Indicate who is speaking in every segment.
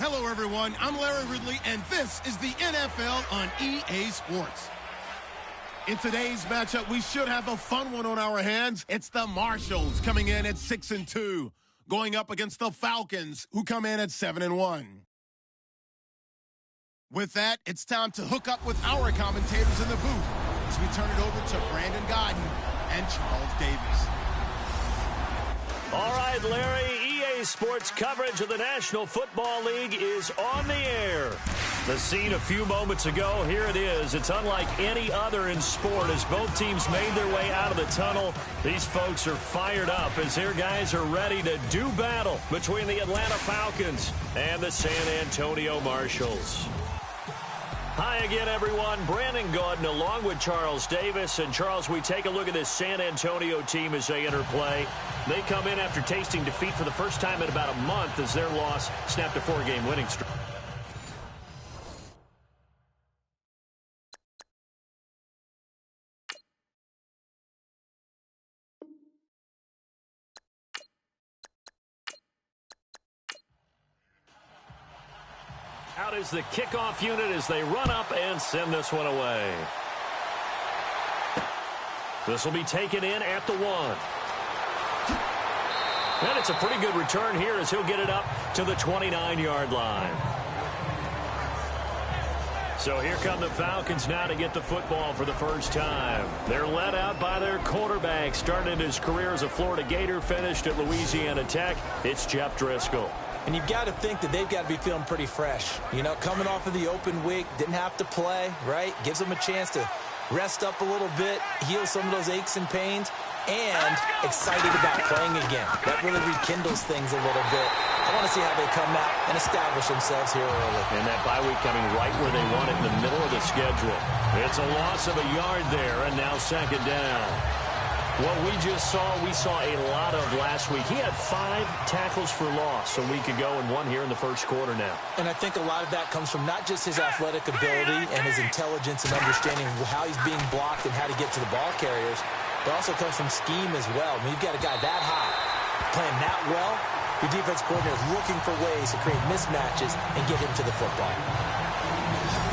Speaker 1: Hello, everyone. I'm Larry Ridley, and this is the NFL on EA Sports. In today's matchup, we should have a fun one on our hands. It's the Marshalls coming in at 6-2, going up against the Falcons, who come in at 7-1. With that, it's time to hook up with our commentators in the booth as we turn it over to Brandon Godden and Charles Davis.
Speaker 2: All right, Larry, EA Sports coverage of the National Football League is on the air. The scene a few moments ago, here it is. It's unlike any other in sport as both teams made their way out of the tunnel. These folks are fired up as their guys are ready to do battle between the Atlanta Falcons and the San Antonio Marshalls. Hi again, everyone. Brandon Gaudin along with Charles Davis. And, Charles, we take a look at this San Antonio team as they enter play. They come in after tasting defeat for the first time in about a month as their loss snapped a 4-game winning streak. Out is the kickoff unit as they run up and send this one away. This will be taken in at the 1. And it's a pretty good return here as he'll get it up to the 29-yard line. So here come the Falcons now to get the football for the first time. They're led out by their quarterback. Started his career as a Florida Gator, finished at Louisiana Tech. It's Jeff Driscoll.
Speaker 3: And you've got to think that they've got to be feeling pretty fresh. You know, coming off of the open week, didn't have to play, right? Gives them a chance to rest up a little bit, heal some of those aches and pains, and excited about playing again. That really rekindles things a little bit. I want to see how they come out and establish themselves here early.
Speaker 2: And that bye week coming right where they want it in the middle of the schedule. It's a loss of a yard there, and now second down. What we just saw, we saw a lot of last week. He had 5 tackles for loss a week ago and 1 here in the first quarter now.
Speaker 3: And I think a lot of that comes from not just his athletic ability and his intelligence and understanding how he's being blocked and how to get to the ball carriers, but also comes from scheme as well. I mean, you've got a guy that high, playing that well, your defense coordinator is looking for ways to create mismatches and get him to the football.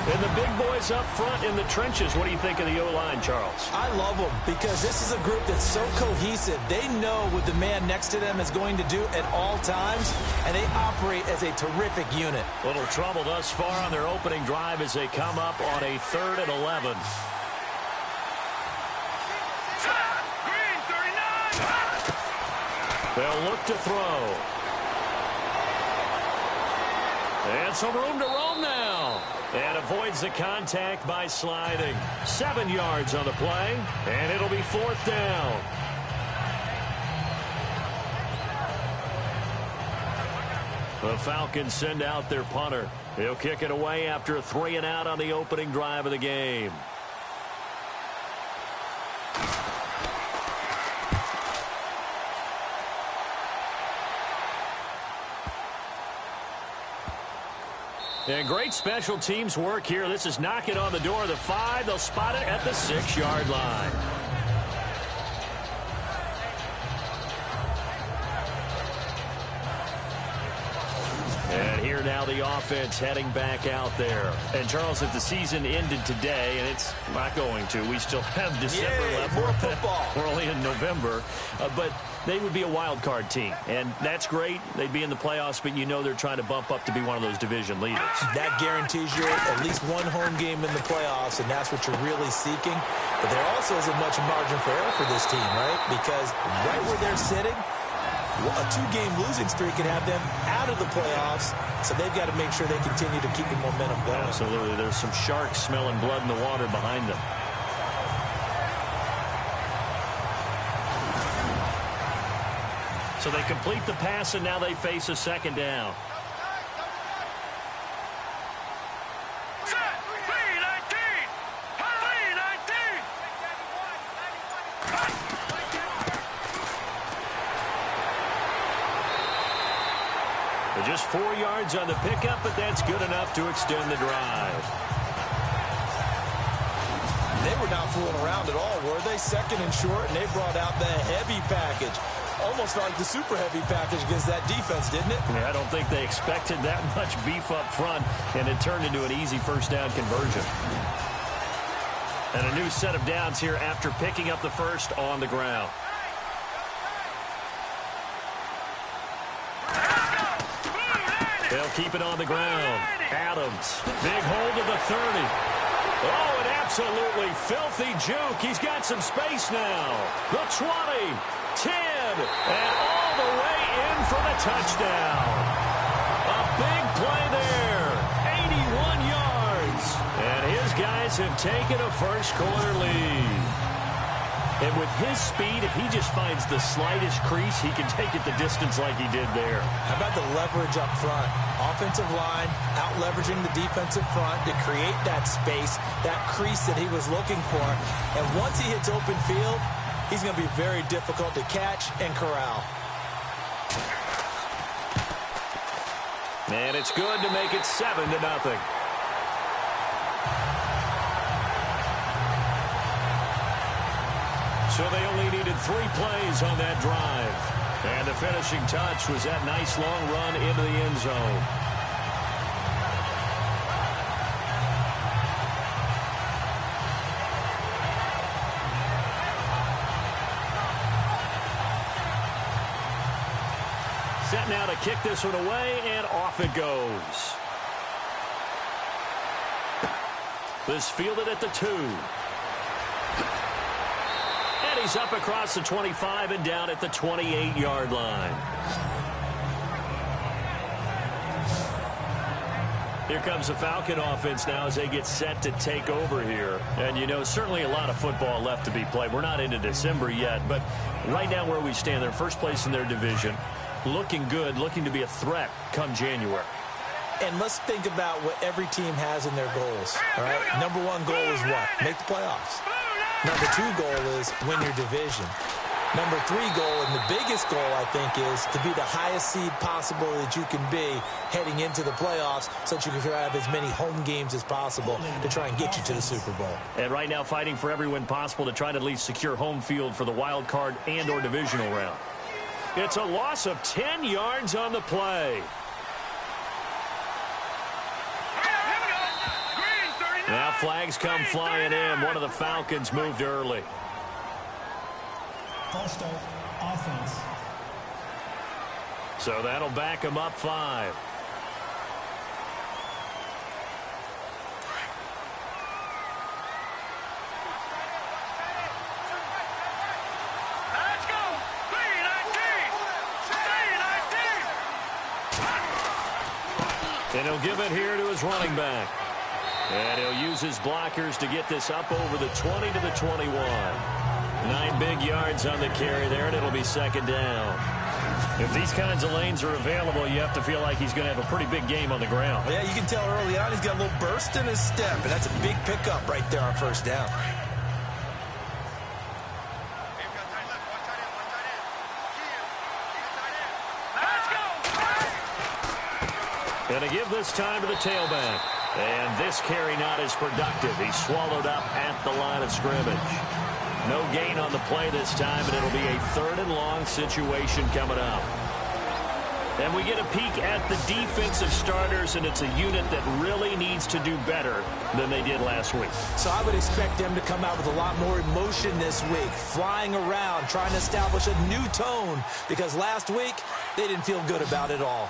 Speaker 2: And the big boys up front in the trenches. What do you think of the O-line, Charles?
Speaker 3: I love them because this is a group that's so cohesive. They know what the man next to them is going to do at all times, and they operate as a terrific unit.
Speaker 2: Little trouble thus far on their opening drive as they come up on a 3rd and 11. They'll look to throw. And some room to roam now. And avoids the contact by sliding. 7 yards on the play, and it'll be 4th down. The Falcons send out their punter. He'll kick it away after a 3-and-out on the opening drive of the game. And great special teams work here. This is knocking on the door of the 5. They'll spot it at the 6-yard line. And here now the offense heading back out there. And, Charles, if the season ended today, and it's not going to, we still have December left.
Speaker 3: More football.
Speaker 2: We're only in November. But they would be a wild card team. And that's great. They'd be in the playoffs, but you know they're trying to bump up to be one of those division leaders.
Speaker 3: That guarantees you at least one home game in the playoffs, and that's what you're really seeking. But there also isn't much margin for error for this team, right? Because right where they're sitting, a 2-game losing streak could have them out of the playoffs, so they've got to make sure they continue to keep the momentum going.
Speaker 2: Absolutely. There's some sharks smelling blood in the water behind them. So they complete the pass, and now they face a 2nd down. Just 4 yards on the pickup, but that's good enough to extend the drive.
Speaker 3: They were not fooling around at all, were they? 2nd and short, and they brought out the heavy package. Almost felt like the super heavy package against that defense, didn't it?
Speaker 2: Yeah, I don't think they expected that much beef up front, and it turned into an easy first down conversion. And a new set of downs here after picking up the first on the ground. They'll keep it on the ground. Adams, big hold of the 30. Oh, an absolutely filthy juke. He's got some space now. The 20, 10, and all the way in for the touchdown. A big play there. 81 yards. And his guys have taken a first-quarter lead. And with his speed, if he just finds the slightest crease, he can take it the distance like he did there.
Speaker 3: How about the leverage up front? Offensive line out-leveraging the defensive front to create that space, that crease that he was looking for. And once he hits open field, he's going to be very difficult to catch and corral.
Speaker 2: And it's good to make it 7-0. So they only needed 3 plays on that drive. And the finishing touch was that nice long run into the end zone. Set now to kick this one away, and off it goes. This fielded at the 2. And he's up across the 25 and down at the 28-yard line. Here comes the Falcon offense now as they get set to take over here. And, you know, certainly a lot of football left to be played. We're not into December yet, but right now where we stand, they're first place in their division. Looking good, looking to be a threat come January.
Speaker 3: And let's think about what every team has in their goals. All right, number 1 goal is what? Make the playoffs. Number 2 goal is win your division. Number 3 goal, and the biggest goal, I think, is to be the highest seed possible that you can be heading into the playoffs so that you can have as many home games as possible to try and get you to the Super Bowl.
Speaker 2: And right now fighting for every win possible to try to at least secure home field for the wild card and or divisional round. It's a loss of 10 yards on the play. Now flags come flying in. One of the Falcons moved early.
Speaker 4: False start, offense.
Speaker 2: So that'll back him up 5.
Speaker 5: Let's go. 3-19.
Speaker 2: And he'll give it here to his running back. And he'll use his blockers to get this up over the 20 to the 21. 9 big yards on the carry there, and it'll be second down. If these kinds of lanes are available, you have to feel like he's going to have a pretty big game on the ground.
Speaker 3: Yeah, you can tell early on he's got a little burst in his step, and that's a big pickup right there on first down.
Speaker 2: Going to give this time to the tailback. And this carry not as productive. He's swallowed up at the line of scrimmage. No gain on the play this time, and it'll be a 3rd and long situation coming up. And we get a peek at the defensive starters, and it's a unit that really needs to do better than they did last week.
Speaker 3: So I would expect them to come out with a lot more emotion this week, flying around, trying to establish a new tone, because last week they didn't feel good about it all.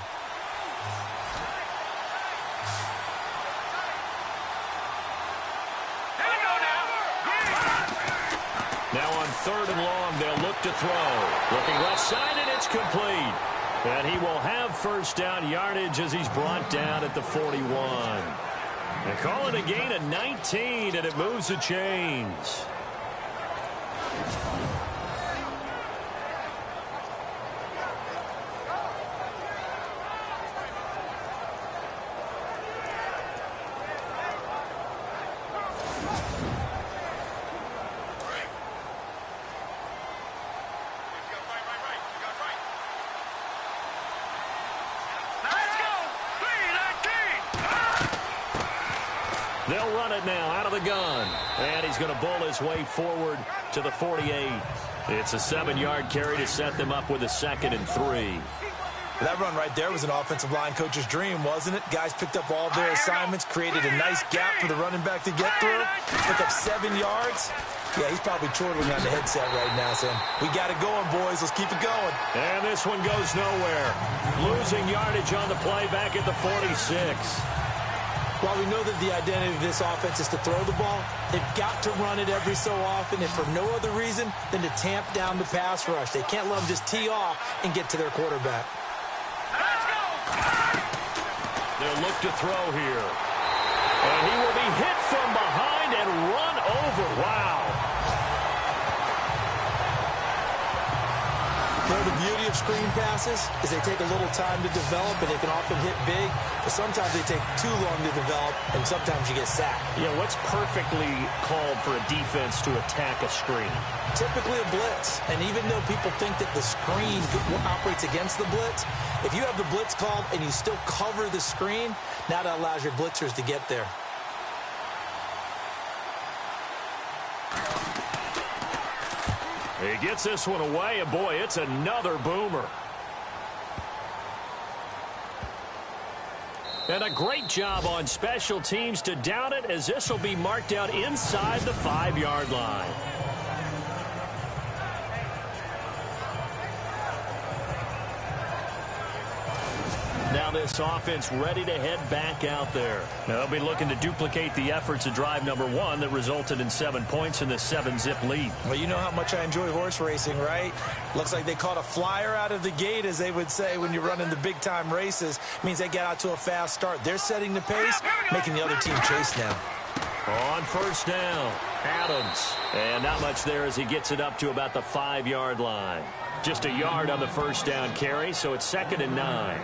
Speaker 2: Now on 3rd and long, they'll look to throw. Looking left side, and it's complete. And he will have first down yardage as he's brought down at the 41. And call it a gain of 19, and it moves the chains. They'll run it now out of the gun. And he's going to bowl his way forward to the 48. It's a 7-yard carry to set them up with a 2nd and 3.
Speaker 3: That run right there was an offensive line coach's dream, wasn't it? Guys picked up all their assignments, created a nice gap for the running back to get through, pick up 7 yards. Yeah, he's probably chortling on the headset right now saying, we got it going, boys. Let's keep it going.
Speaker 2: And this one goes nowhere. Losing yardage on the play back at the 46.
Speaker 3: While we know that the identity of this offense is to throw the ball, they've got to run it every so often, and for no other reason than to tamp down the pass rush. They can't let them just tee off and get to their quarterback.
Speaker 2: They'll look to throw here. And he will be hit from behind and run over. Wow.
Speaker 3: You know, the beauty of screen passes is they take a little time to develop, and they can often hit big, but sometimes they take too long to develop, and sometimes you get sacked.
Speaker 2: Yeah, what's perfectly called for a defense to attack a screen?
Speaker 3: Typically a blitz, and even though people think that the screen operates against the blitz, if you have the blitz called and you still cover the screen, now that allows your blitzers to get there.
Speaker 2: He gets this one away, and boy, it's another boomer. And a great job on special teams to down it, as this will be marked out inside the 5-yard line. Now this offense ready to head back out there. Now they'll be looking to duplicate the efforts of drive number 1 that resulted in 7 points in the 7-zip lead.
Speaker 3: Well, you know how much I enjoy horse racing, right? Looks like they caught a flyer out of the gate, as they would say when you're running the big-time races. Means they get out to a fast start. They're setting the pace, making the other team chase now.
Speaker 2: On first down, Adams. And not much there as he gets it up to about the 5-yard line. Just a yard on the first down carry, so it's 2nd and 9.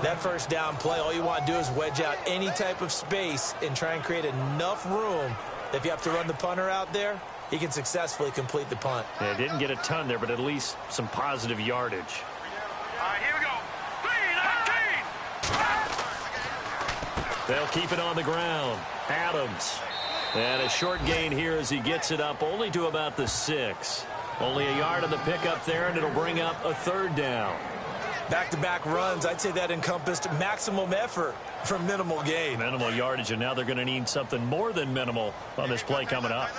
Speaker 3: That first down play, all you want to do is wedge out any type of space and try and create enough room. If you have to run the punter out there, he can successfully complete the punt.
Speaker 2: Yeah, didn't get a ton there, but at least some positive yardage.
Speaker 5: All right, here we go. 3-19.
Speaker 2: They'll keep it on the ground. Adams. And a short gain here as he gets it up only to about the 6. Only a yard on the pickup there, and it'll bring up a 3rd down.
Speaker 3: Back-to-back runs, I'd say that encompassed maximum effort for minimal gain.
Speaker 2: Minimal yardage, and now they're going to need something more than minimal on this play coming up.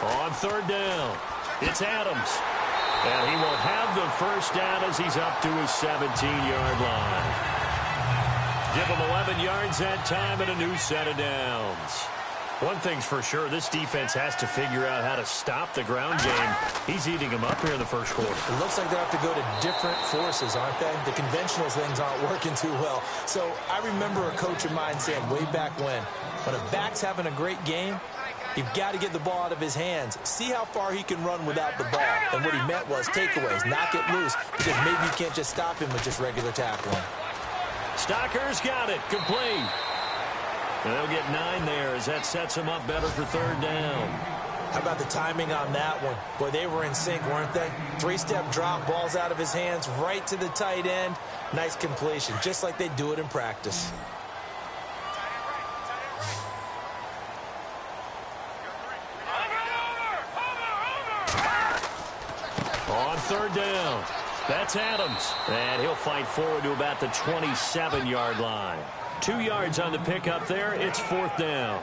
Speaker 2: On 3rd down, it's Adams. And he will have the first down as he's up to his 17-yard line. Give him 11 yards that time and a new set of downs. One thing's for sure, this defense has to figure out how to stop the ground game. He's eating them up here in the first quarter.
Speaker 3: It looks like they have to go to different forces, aren't they? The conventional things aren't working too well. So I remember a coach of mine saying way back when a back's having a great game, you've got to get the ball out of his hands. See how far he can run without the ball. And what he meant was takeaways, knock it loose, because maybe you can't just stop him with just regular tackling.
Speaker 2: Stocker's got it, complete. They'll get 9 there as that sets him up better for 3rd down.
Speaker 3: How about the timing on that one? Boy, they were in sync, weren't they? 3-step drop, balls out of his hands, right to the tight end. Nice completion, just like they do it in practice.
Speaker 2: On 3rd down, that's Adams. And he'll fight forward to about the 27-yard line. 2 yards on the pickup there. It's 4th down.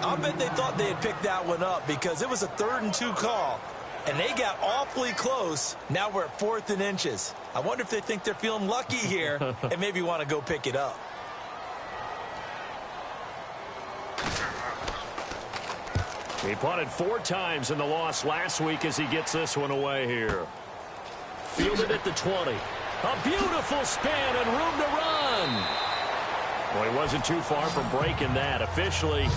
Speaker 3: I'll bet they thought they had picked that one up because it was a 3rd and 2 call, and they got awfully close. Now we're at 4th and inches. I wonder if they think they're feeling lucky here and maybe want to go pick it up.
Speaker 2: He punted 4 times in the loss last week as he gets this one away here. Fielded at the 20. A beautiful spin and room to run. Well, he wasn't too far from breaking that. Officially,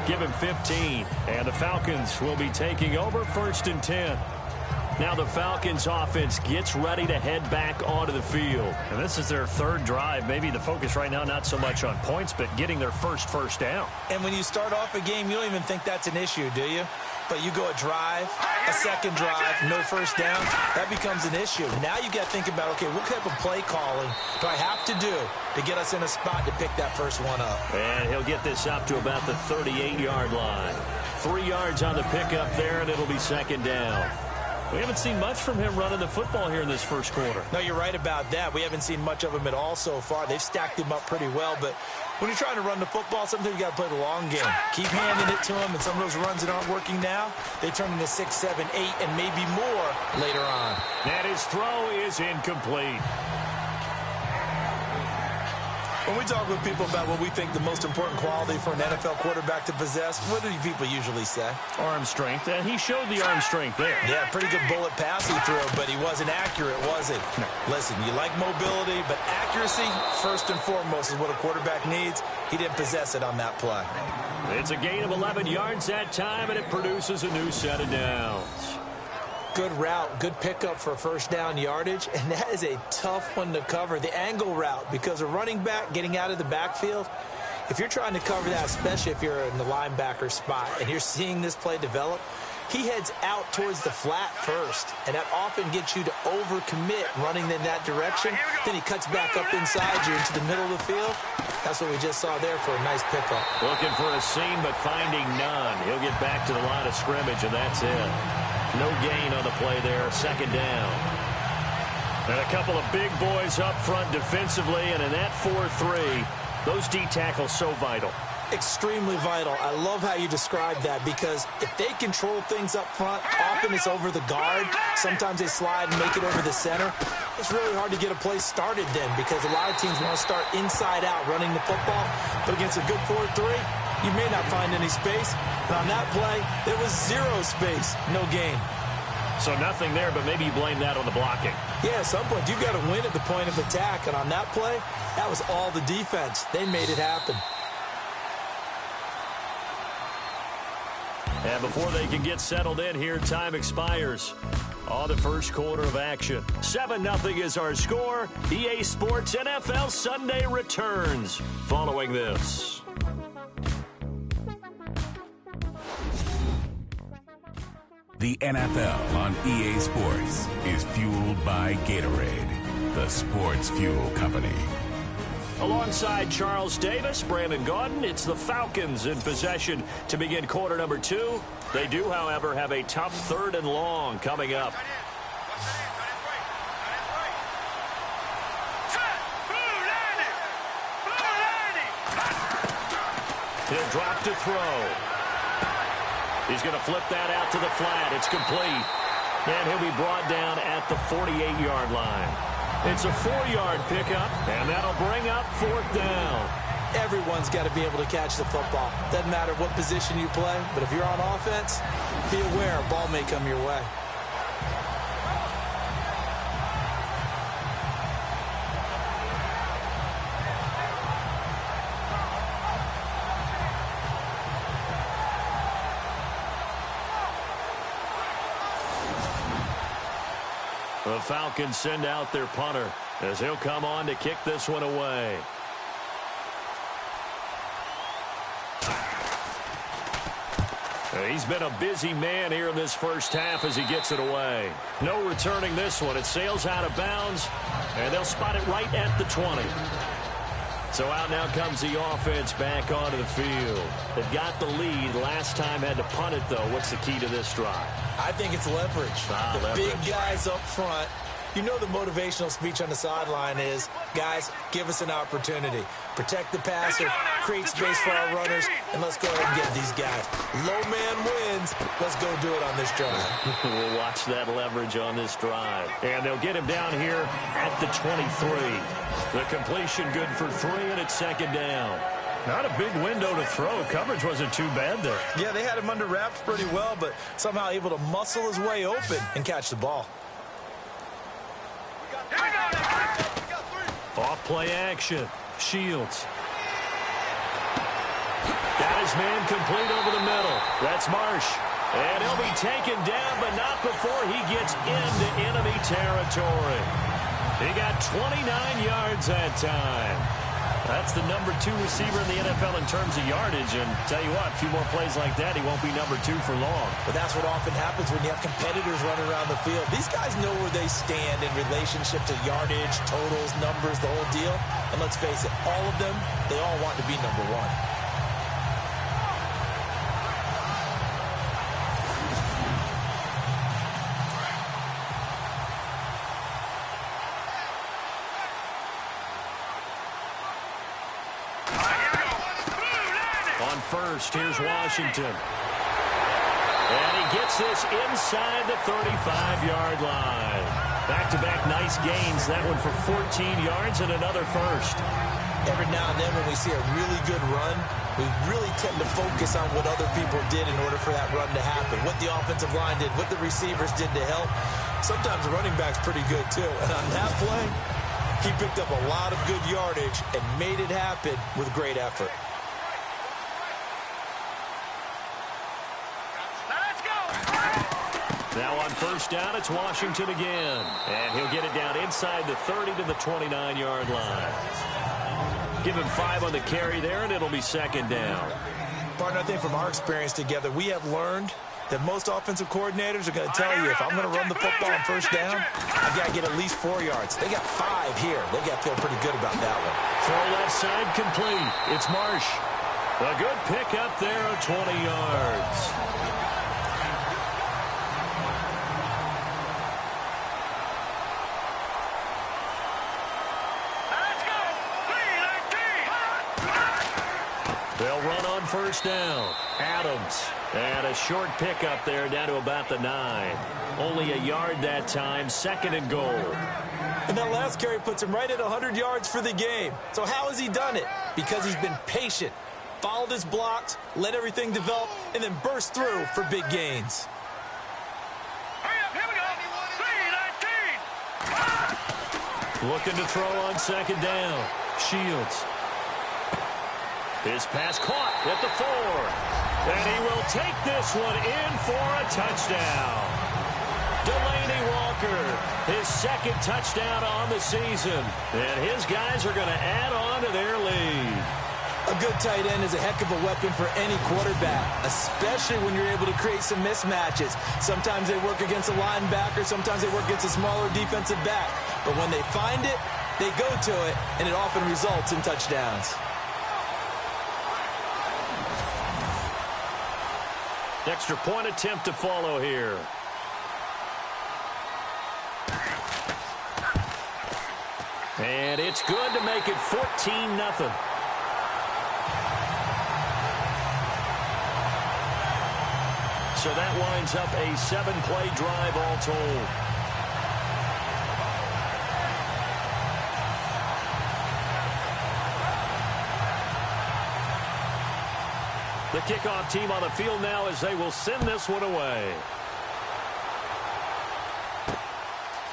Speaker 2: give him 15. And the Falcons will be taking over 1st and 10. Now the Falcons offense gets ready to head back onto the field.
Speaker 6: And this is their third drive. Maybe the focus right now not so much on points, but getting their first down.
Speaker 3: And when you start off a game, you don't even think that's an issue, do you? But you go a drive, a second drive, no first down, that becomes an issue. Now you got to think about, okay, what type of play calling do I have to do to get us in a spot to pick that first one up?
Speaker 2: And he'll get this up to about the 38-yard line. 3 yards on the pickup there, and it'll be second down.
Speaker 6: We haven't seen much from him running the football here in this first quarter.
Speaker 3: No, you're right about that. We haven't seen much of him at all so far. They've stacked him up pretty well, but when you're trying to run the football, sometimes you got to play the long game. Keep handing it to him, and some of those runs that aren't working now, they turn into 6, 7, 8, and maybe more later on.
Speaker 2: And his throw is incomplete.
Speaker 3: When we talk with people about what we think the most important quality for an NFL quarterback to possess, what do people usually say?
Speaker 6: Arm strength, and he showed the arm strength there.
Speaker 3: Yeah, pretty good bullet pass he threw, but he wasn't accurate, was he?
Speaker 6: No.
Speaker 3: Listen, you like mobility, but accuracy, first and foremost, is what a quarterback needs. He didn't possess it on that play.
Speaker 2: It's a gain of 11 yards that time, and it produces a new set of downs.
Speaker 3: Good route, good pickup for first down yardage, and that is a tough one to cover. The angle route, because a running back getting out of the backfield, if you're trying to cover that, especially if you're in the linebacker spot and you're seeing this play develop, he heads out towards the flat first, and that often gets you to overcommit running in that direction. Then he cuts back up inside you into the middle of the field. That's what we just saw there for a nice pickup.
Speaker 2: Looking for a seam, but finding none. He'll get back to the line of scrimmage, and that's it. No gain on the play there, second down.
Speaker 6: And a couple of big boys up front defensively, and in that 4-3, those D tackles so vital.
Speaker 3: Extremely vital. I love how you described that, because if they control things up front, often it's over the guard. Sometimes they slide and make it over the center. It's really hard to get a play started then, because a lot of teams want to start inside out running the football. But against a good 4-3, you may not find any space. And on that play, there was zero space, no gain.
Speaker 6: So nothing there, but maybe you blame that on the blocking.
Speaker 3: Yeah, at some point, you've got to win at the point of attack. And on that play, that was all the defense. They made it happen.
Speaker 2: And before they can get settled in here, time expires on the first quarter of action. 7-0 is our score. EA Sports NFL Sunday returns following this.
Speaker 7: The NFL on EA Sports is fueled by Gatorade, the sports fuel company.
Speaker 2: Alongside Charles Davis, Brandon Gaudin, it's the Falcons in possession to begin quarter number 2. They do, however, have a tough 3rd and long coming up. He'll drop to throw. He's going to flip that out to the flat. It's complete. And he'll be brought down at the 48-yard line. It's a 4-yard pickup, and that'll bring up 4th down.
Speaker 3: Everyone's got to be able to catch the football. Doesn't matter what position you play, but if you're on offense, be aware a ball may come your way.
Speaker 2: The Falcons send out their punter as he'll come on to kick this one away. He's been a busy man here in this first half as he gets it away. No returning this one. It sails out of bounds, and they'll spot it right at the 20. So out now comes the offense back onto the field. They've got the lead. Last time had to punt it, though. What's the key to this drive?
Speaker 3: I think it's leverage. The big guys up front. You know the motivational speech on the sideline is, guys, give us an opportunity. Protect the passer, create space for our runners, and let's go ahead and get these guys. Low man wins. Let's go do it on this drive.
Speaker 2: We'll watch that leverage on this drive. And they'll get him down here at the 23. The completion good for 3, and it's second down.
Speaker 6: Not a big window to throw. Coverage wasn't too bad there.
Speaker 3: Yeah, they had him under wraps pretty well, but somehow able to muscle his way open and catch the ball.
Speaker 2: Off play action. Shields. Got his man complete over the middle. That's Marsh. And he'll be taken down, but not before he gets into enemy territory. He got 29 yards that time. That's the number 2 receiver in the NFL in terms of yardage. And tell you what, a few more plays like that, he won't be number 2 for long.
Speaker 3: But that's what often happens when you have competitors running around the field. These guys know where they stand in relationship to yardage, totals, numbers, the whole deal. And let's face it, all of them, they all want to be number 1.
Speaker 2: First, here's Washington. And he gets this inside the 35-yard line. Back-to-back nice gains. That one for 14 yards and another first.
Speaker 3: Every now and then when we see a really good run, we really tend to focus on what other people did in order for that run to happen. What the offensive line did, what the receivers did to help. Sometimes the running back's pretty good too. And on that play, he picked up a lot of good yardage and made it happen with great effort.
Speaker 2: Now on first down, it's Washington again. And he'll get it down inside the 30 to the 29-yard line. Give him 5 on the carry there, and it'll be second down.
Speaker 3: Partner, I think from our experience together, we have learned that most offensive coordinators are going to tell you, if I'm going to run the football on first down, I've got to get at least 4 yards. They got 5 here. They got to feel pretty good about that one.
Speaker 2: Throw left side complete. It's Marsh. A good pickup there of 20 yards. They'll run on first down. Adams. And a short pickup there down to about the 9. Only a yard that time. Second and goal.
Speaker 3: And that last carry puts him right at 100 yards for the game. So how has he done it? Because he's been patient, followed his blocks, let everything develop, and then burst through for big gains.
Speaker 5: Here we go. 3-19.
Speaker 2: Looking to throw on second down. Shields. His pass caught at the 4. And he will take this one in for a touchdown. Delaney Walker, his second touchdown on the season. And his guys are going to add on to their lead.
Speaker 3: A good tight end is a heck of a weapon for any quarterback, especially when you're able to create some mismatches. Sometimes they work against a linebacker, sometimes they work against a smaller defensive back. But when they find it, they go to it, and it often results in touchdowns.
Speaker 2: Extra point attempt to follow here. And it's good to make it 14-0. So that winds up a 7-play drive all told. The kickoff team on the field now as they will send this one away.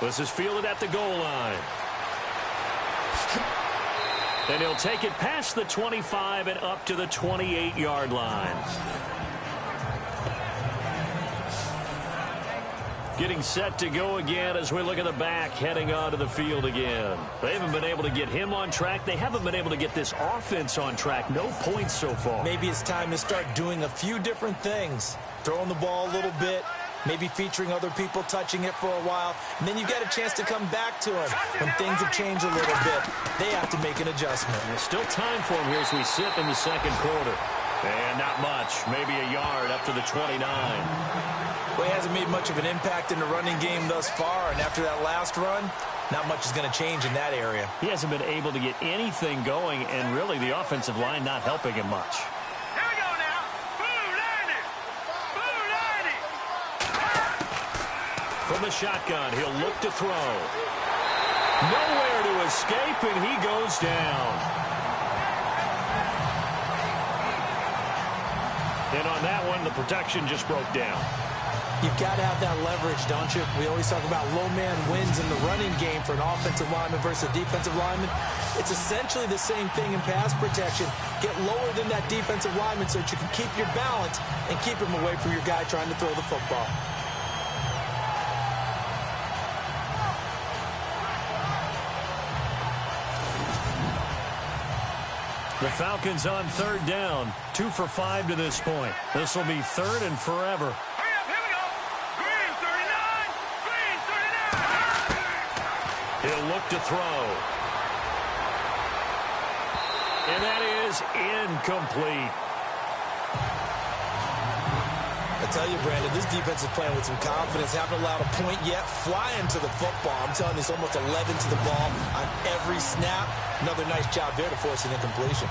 Speaker 2: This is fielded at the goal line. And he'll take it past the 25 and up to the 28-yard line. Getting set to go again as we look at the back heading onto the field again. They haven't been able to get him on track. They haven't been able to get this offense on track. No points so far.
Speaker 3: Maybe it's time to start doing a few different things. Throwing the ball a little bit, maybe featuring other people touching it for a while, and then you get a chance to come back to him when things have changed a little bit. They have to make an adjustment.
Speaker 2: There's still time for him here as we sit in the second quarter. And not much, maybe a yard up to the 29.
Speaker 3: Well, he hasn't made much of an impact in the running game thus far, and after that last run, not much is going to change in that area.
Speaker 2: He hasn't been able to get anything going, and really the offensive line not helping him much.
Speaker 5: Here we go now. Blue 90.
Speaker 2: From the shotgun, he'll look to throw. Nowhere to escape, and he goes down. And on that one, the protection just broke down.
Speaker 3: You've got to have that leverage, don't you? We always talk about low man wins in the running game for an offensive lineman versus a defensive lineman. It's essentially the same thing in pass protection. Get lower than that defensive lineman so that you can keep your balance and keep him away from your guy trying to throw the football.
Speaker 2: The Falcons on third down, 2 for 5 to this point. This will be third and forever.
Speaker 5: Hurry up, here we go. Green 39. Green 39.
Speaker 2: He'll look to throw. And that is incomplete.
Speaker 3: I tell you, Brandon, this defense is playing with some confidence. Haven't allowed a point yet. Flying to the football. I'm telling you, it's almost 11 to the ball on every snap. Another nice job there to force an incompletion.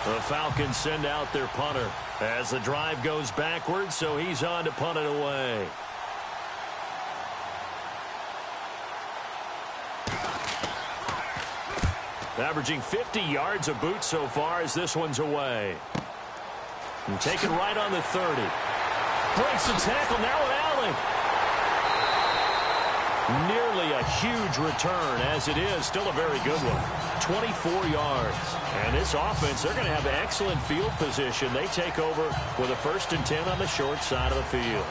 Speaker 2: The Falcons send out their punter as the drive goes backwards, so he's on to punt it away. Averaging 50 yards a boot so far as this one's away. And taken right on the 30. Breaks the tackle, now an alley. Nearly a huge return, as it is. Still a very good one. 24 yards. And this offense, they're going to have excellent field position. They take over with a 1st and 10 on the short side of the field.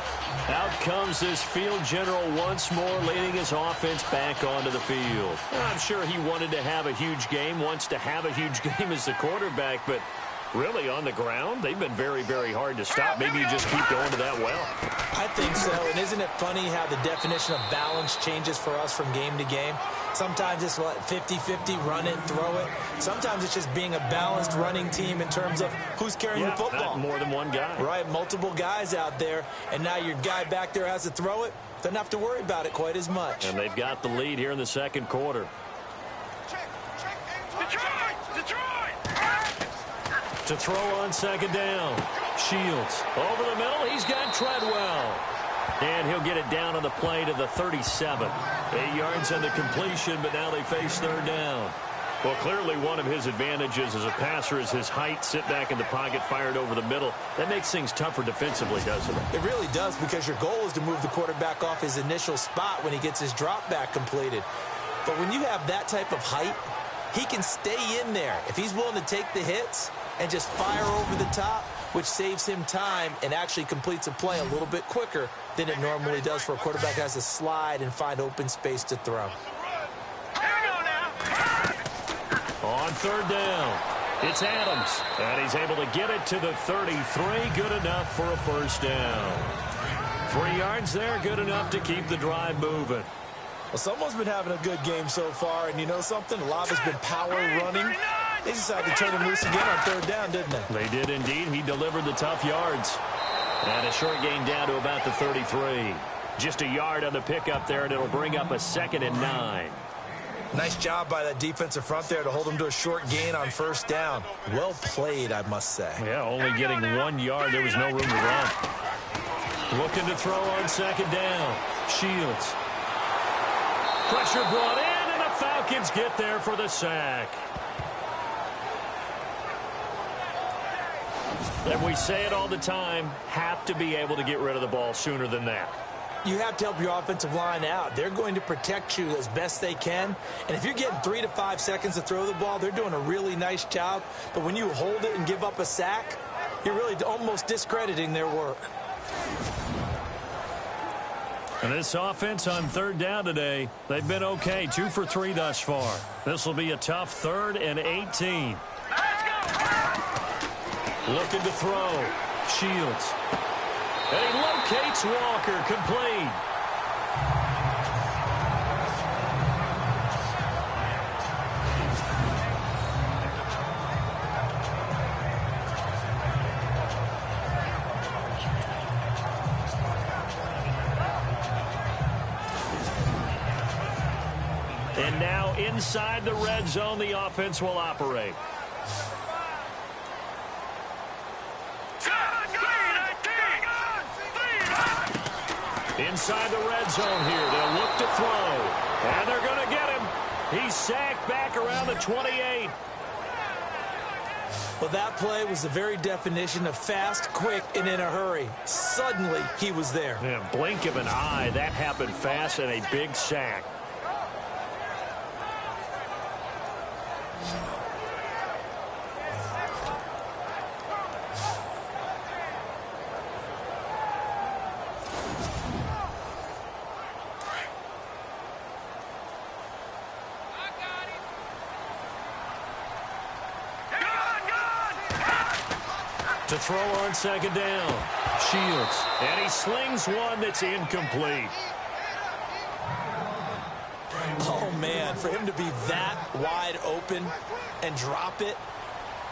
Speaker 2: Out comes this field general once more, leading his offense back onto the field. I'm sure he wanted to have a huge game, wants to have a huge game as the quarterback, but really, on the ground, they've been very, very hard to stop. Maybe you just keep going to that well.
Speaker 3: I think so. And isn't it funny how the definition of balance changes for us from game to game? Sometimes it's 50-50, run it, throw it. Sometimes it's just being a balanced running team in terms of who's carrying the football.
Speaker 2: More than one guy.
Speaker 3: Right, multiple guys out there. And now your guy back there has to throw it. Doesn't have to worry about it quite as much.
Speaker 2: And they've got the lead here in the second quarter. To throw on second down. Shields over the middle. He's got Treadwell. And he'll get it down on the play to the 37. 8 yards on the completion, but now they face third down. Well, clearly one of his advantages as a passer is his height. Sit back in the pocket, fired over the middle. That makes things tougher defensively, doesn't it?
Speaker 3: It really does, because your goal is to move the quarterback off his initial spot when he gets his drop back completed. But when you have that type of height, he can stay in there. If he's willing to take the hits and just fire over the top, which saves him time and actually completes a play a little bit quicker than it normally does for a quarterback who has to slide and find open space to throw.
Speaker 2: On third down, it's Adams, and he's able to get it to the 33. Good enough for a first down. 3 yards there, good enough to keep the drive moving.
Speaker 3: Well, someone's been having a good game so far, and you know something? A lot has been power running. They decided to turn him loose again on third down, didn't they?
Speaker 2: They did indeed. He delivered the tough yards. And a short gain down to about the 33. Just a yard on the pickup there, and it'll bring up a 2nd and 9.
Speaker 3: Nice job by that defensive front there to hold him to a short gain on first down. Well played, I must say.
Speaker 2: Yeah, only getting 1 yard. There was no room to run. Looking to throw on second down. Shields. Pressure brought in, and the Falcons get there for the sack. And we say it all the time, have to be able to get rid of the ball sooner than that.
Speaker 3: You have to help your offensive line out. They're going to protect you as best they can. And if you're getting 3 to 5 seconds to throw the ball, they're doing a really nice job. But when you hold it and give up a sack, you're really almost discrediting their work.
Speaker 2: And this offense on third down today, they've been okay. 2 for 3 thus far. This will be a tough 3rd and 18. Looking to throw. Shields. And he locates Walker, complete. And now inside the red zone, the offense will operate. Inside the red zone here. They'll look to throw. And they're going to get him. He's sacked back around the 28.
Speaker 3: Well, that play was the very definition of fast, quick, and in a hurry. Suddenly, he was there.
Speaker 2: Yeah, blink of an eye. That happened fast, and a big sack. to throw on second down. Shields. And he slings one that's incomplete.
Speaker 3: Oh, man, for him to be that wide open and drop it,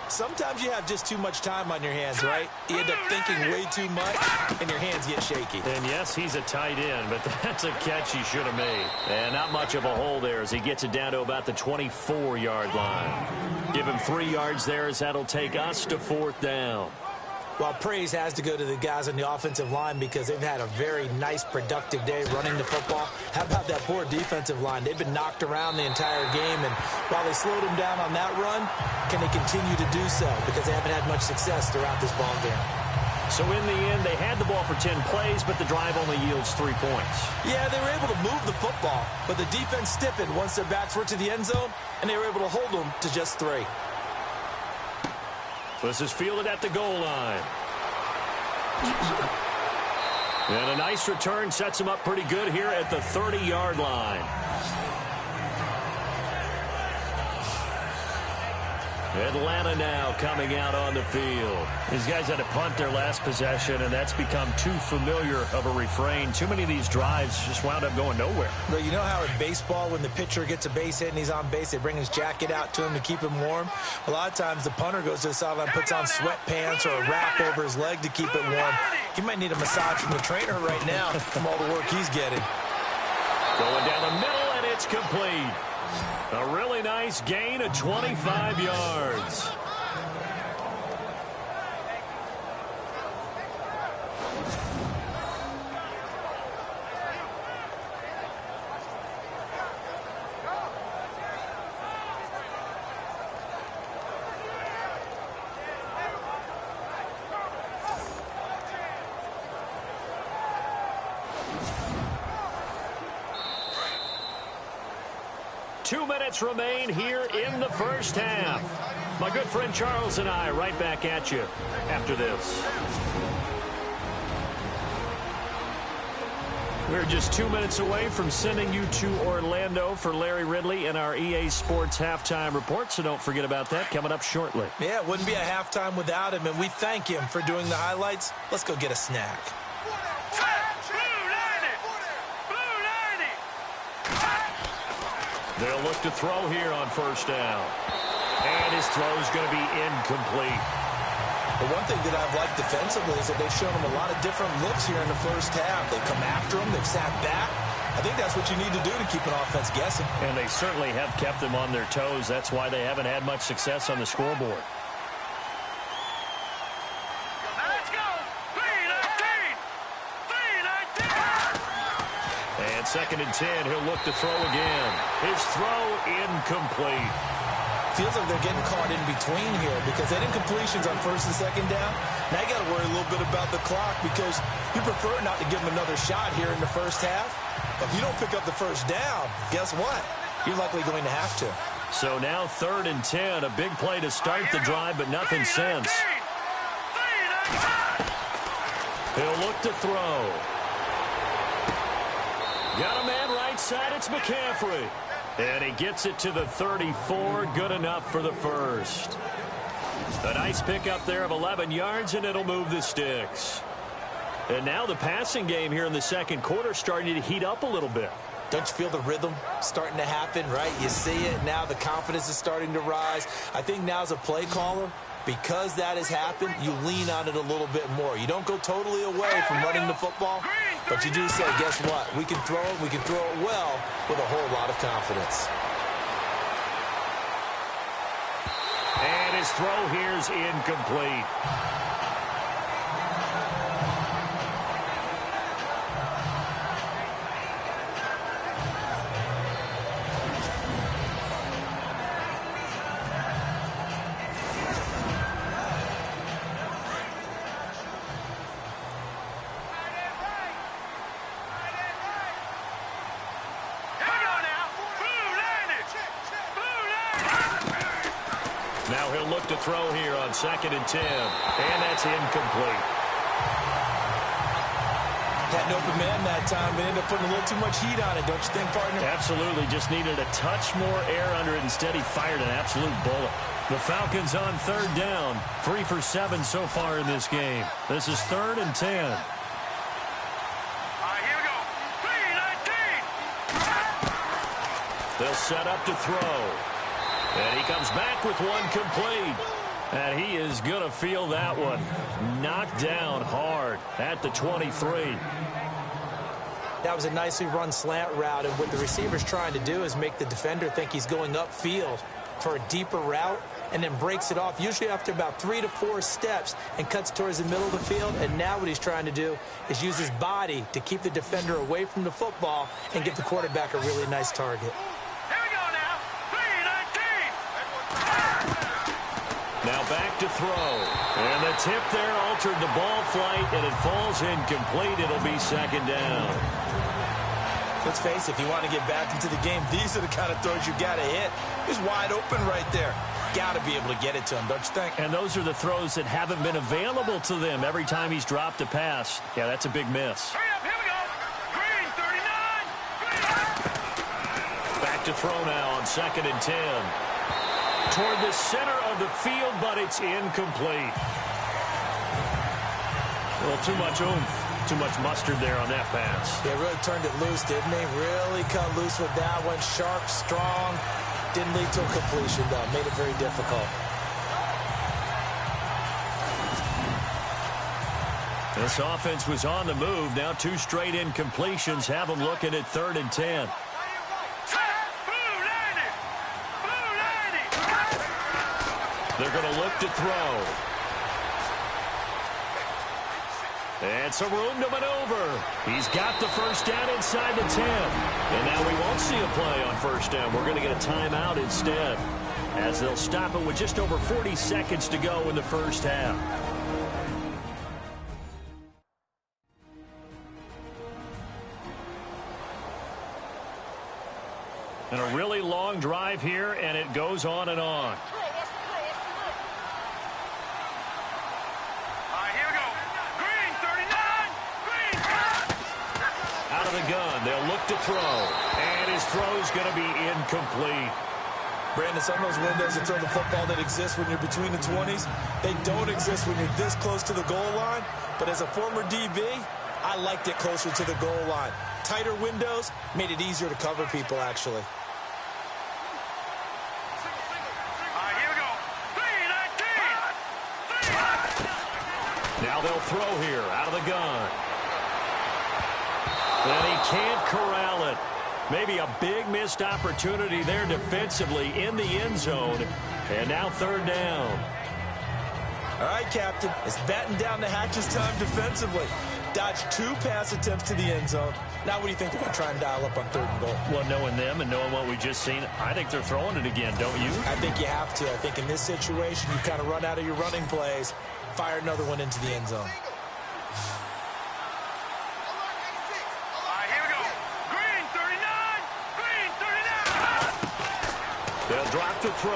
Speaker 3: sometimes you have just too much time on your hands, right? You end up thinking way too much, and your hands get shaky.
Speaker 2: And, yes, he's a tight end, but that's a catch he should have made. And not much of a hole there as he gets it down to about the 24-yard line. Give him 3 yards there as that'll take us to 4th down.
Speaker 3: Well, praise has to go to the guys on the offensive line because they've had a very nice, productive day running the football. How about that poor defensive line? They've been knocked around the entire game, and while they slowed them down on that run, can they continue to do so? Because they haven't had much success throughout this ball game.
Speaker 2: So in the end, they had the ball for 10 plays, but the drive only yields 3 points.
Speaker 3: Yeah, they were able to move the football, but the defense stiffened once their backs were to the end zone, and they were able to hold them to just 3.
Speaker 2: This is fielded at the goal line. And a nice return sets him up pretty good here at the 30-yard line. Atlanta now coming out on the field. These guys had to punt their last possession, and that's become too familiar of a refrain. Too many of these drives just wound up going nowhere.
Speaker 3: But you know how in baseball, when the pitcher gets a base hit and he's on base, they bring his jacket out to him to keep him warm? A lot of times the punter goes to the sideline, puts on sweatpants or a wrap over his leg to keep it warm. He might need a massage from the trainer right now from all the work he's getting.
Speaker 2: Going down the middle, and it's complete. A really nice gain of 25 yards. Two minutes remain here in the first half. My good friend Charles and I right back at you after this. We're just 2 minutes away from sending you to Orlando for Larry Ridley and our EA Sports Halftime Report, so don't forget about that coming up shortly.
Speaker 3: Yeah, it wouldn't be a halftime without him, and we thank him for doing the highlights. Let's go get a snack.
Speaker 2: They'll look to throw here on first down. And his throw is going to be incomplete.
Speaker 3: The one thing that I've liked defensively is that they've shown him a lot of different looks here in the first half. They've come after him. They've sat back. I think that's what you need to do to keep an offense guessing.
Speaker 2: And they certainly have kept them on their toes. That's why they haven't had much success on the scoreboard.
Speaker 5: Let's go. 3-19. 3-19.
Speaker 2: And 2nd and 10, he'll look to throw again. His throw incomplete.
Speaker 3: Feels like they're getting caught in between here because they didn't incompletions on 1st and 2nd down. Now you got to worry a little bit about the clock because you prefer not to give them another shot here in the first half. But if you don't pick up the first down, guess what? You're likely going to have to.
Speaker 2: So now 3rd and 10, a big play to start the drive, but nothing since. He'll look to throw. Got a man right side, it's McCaffrey. And he gets it to the 34, good enough for the first. A nice pickup there of 11 yards, and it'll move the sticks. And now the passing game here in the second quarter starting to heat up a little bit.
Speaker 3: Don't you feel the rhythm starting to happen, right? You see it now. The confidence is starting to rise. I think now as a play caller, because that has happened, you lean on it a little bit more. You don't go totally away from running the football, but you do say, guess what? We can throw it. We can throw it well with a whole lot of confidence.
Speaker 2: And his throw here's incomplete. Now he'll look to throw here on 2nd and 10. And that's incomplete.
Speaker 3: Had an open man that time, but ended up putting a little too much heat on it, don't you think, partner?
Speaker 2: Absolutely. Just needed a touch more air under it. Instead, he fired an absolute bullet. The Falcons on third down. 3 for 7 so far in this game. This is 3rd and 10.
Speaker 5: Here we go. 3-19.
Speaker 2: They'll set up to throw. And he comes back with one complete. And he is going to feel that one. Knocked down hard at the 23.
Speaker 3: That was a nicely run slant route, and what the receiver's trying to do is make the defender think he's going upfield for a deeper route, and then breaks it off, usually after about 3 to 4 steps, and cuts towards the middle of the field. And now what he's trying to do is use his body to keep the defender away from the football and give the quarterback a really nice target.
Speaker 5: Here we go now. 3-19.
Speaker 2: Now back to throw. And the tip there altered the ball flight, and it falls incomplete. It'll be 2nd down.
Speaker 3: Let's face it, if you want to get back into the game, these are the kind of throws you got to hit. He's wide open right there. Got to be able to get it to him, don't you think?
Speaker 2: And those are the throws that haven't been available to them every time he's dropped a pass. Yeah, that's a big miss.
Speaker 5: Hurry up, here we go. Green, 39.
Speaker 2: Back to throw now on 2nd and 10. Toward the center of the field, but it's incomplete. A little too much oomph. Too much mustard there on that pass.
Speaker 3: They really turned it loose, didn't they? Really cut loose with that one. Sharp, strong. Didn't lead to a completion, though. Made it very difficult.
Speaker 2: This offense was on the move. Now 2 straight incompletions have them looking at 3rd and 10. They're going to look to throw. And some room to maneuver. He's got the first down inside the 10. And now we won't see a play on first down. We're going to get a timeout instead, as they'll stop it with just over 40 seconds to go in the first half. And a really long drive here, and it goes on and on. The gun. They'll look to throw. And his throw's going to be incomplete.
Speaker 3: Brandon, some of those windows to throw the football that exist when you're between the 20s, they don't exist when you're this close to the goal line. But as a former DB, I liked it closer to the goal line. Tighter windows made it easier to cover people, actually.
Speaker 5: Here we go. 3-19.
Speaker 2: Now they'll throw here out of the gun. And he can't corral it. Maybe a big missed opportunity there defensively in the end zone. And now 3rd down.
Speaker 3: All right, Captain. It's batten down the hatches time defensively. Dodged 2 pass attempts to the end zone. Now what do you think they're going to try and dial up on 3rd and goal?
Speaker 2: Well, knowing them and knowing what we just seen, I think they're throwing it again, don't you?
Speaker 3: I think you have to. I think in this situation, you kind of run out of your running plays, fire another one into the end zone.
Speaker 2: They'll drop to throw.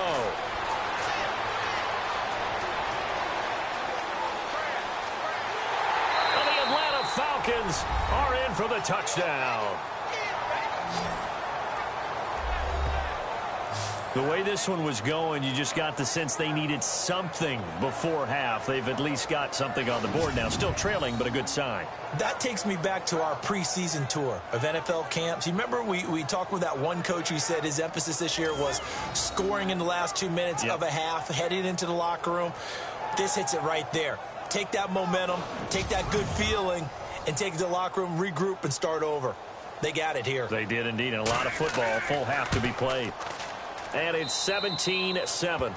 Speaker 2: And the Atlanta Falcons are in for the touchdown. The way this one was going, you just got the sense they needed something before half. They've at least got something on the board now. Still trailing, but a good sign.
Speaker 3: That takes me back to our preseason tour of NFL camps. You remember we talked with that one coach who said his emphasis this year was scoring in the last 2 minutes of a half, heading into the locker room. This hits it right there. Take that momentum, take that good feeling, and take it to the locker room, regroup, and start over. They got it here.
Speaker 2: They did indeed, and a lot of football, full half to be played. And it's 17-7.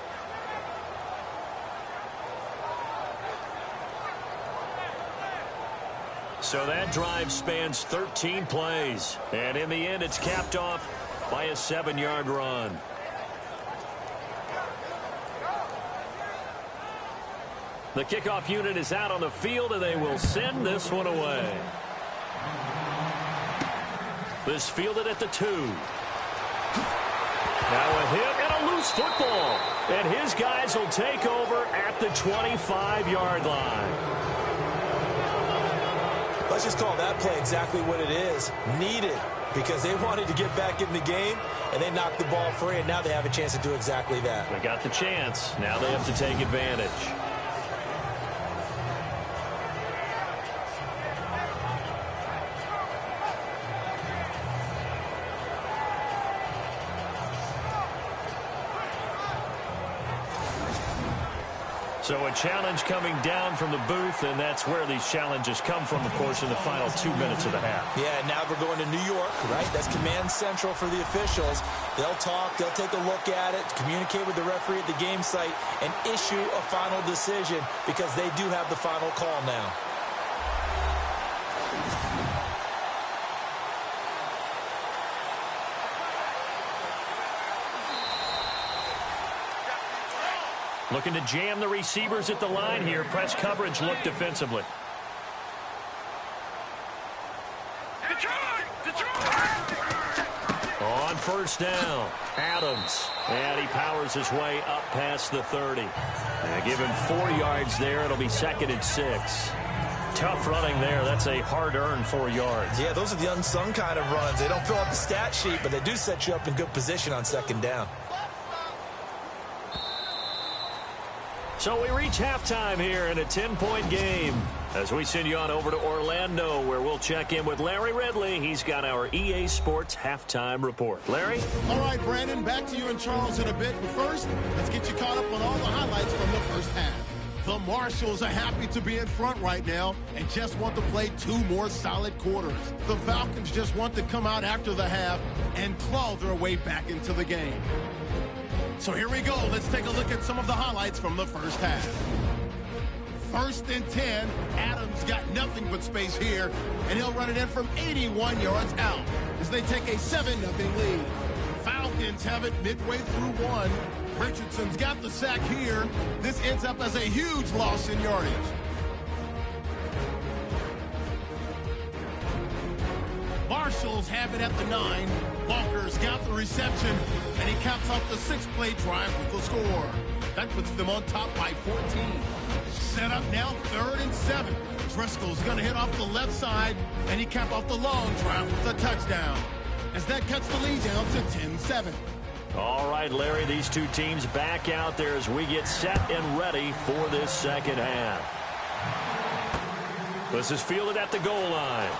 Speaker 2: So that drive spans 13 plays. And in the end, it's capped off by a 7-yard run. The kickoff unit is out on the field, and they will send this one away. This fielded at the 2. Now a hit and a loose football. And his guys will take over at the 25-yard line.
Speaker 3: Let's let's just call that play exactly what it is. Needed, because they wanted to get back in the game, and they knocked the ball free, and now they have a chance to do exactly that.
Speaker 2: They got the chance. Now they have to take advantage. So a challenge coming down from the booth, and that's where these challenges come from, of course, in the final 2 minutes of the half.
Speaker 3: Yeah, now we're going to New York, right? That's command central for the officials. They'll talk, they'll take a look at it, communicate with the referee at the game site, and issue a final decision because they do have the final call now.
Speaker 2: Looking to jam the receivers at the line here. Press coverage look defensively. On first down, Adams. And he powers his way up past the 30. Give him 4 yards there. It'll be 2nd and 6. Tough running there. That's a hard-earned 4 yards.
Speaker 3: Yeah, those are the unsung kind of runs. They don't fill out the stat sheet, but they do set you up in good position on 2nd down.
Speaker 2: So we reach halftime here in a 10-point game as we send you on over to Orlando, where we'll check in with Larry Ridley. He's got our EA Sports halftime report. Larry?
Speaker 1: All right, Brandon, back to you and Charles in a bit. But first, let's get you caught up on all the highlights from the first half. The Marshals are happy to be in front right now and just want to play 2 more solid quarters. The Falcons just want to come out after the half and claw their way back into the game. So here we go. Let's take a look at some of the highlights from the first half. 1st and 10. Adams got nothing but space here, and he'll run it in from 81 yards out as they take a 7-0 lead. Falcons have it midway through 1. Richardson's got the sack here. This ends up as a huge loss in yardage. Marshals have it at the 9. Walker's got the reception, and he caps off the 6-play drive with the score. That puts them on top by 14. Set up now 3rd and 7. Driscoll's going to hit off the left side, and he cap off the long drive with a touchdown, as that cuts the lead down to 10-7.
Speaker 2: All right, Larry, these two teams back out there as we get set and ready for this second half. This is fielded at the goal line.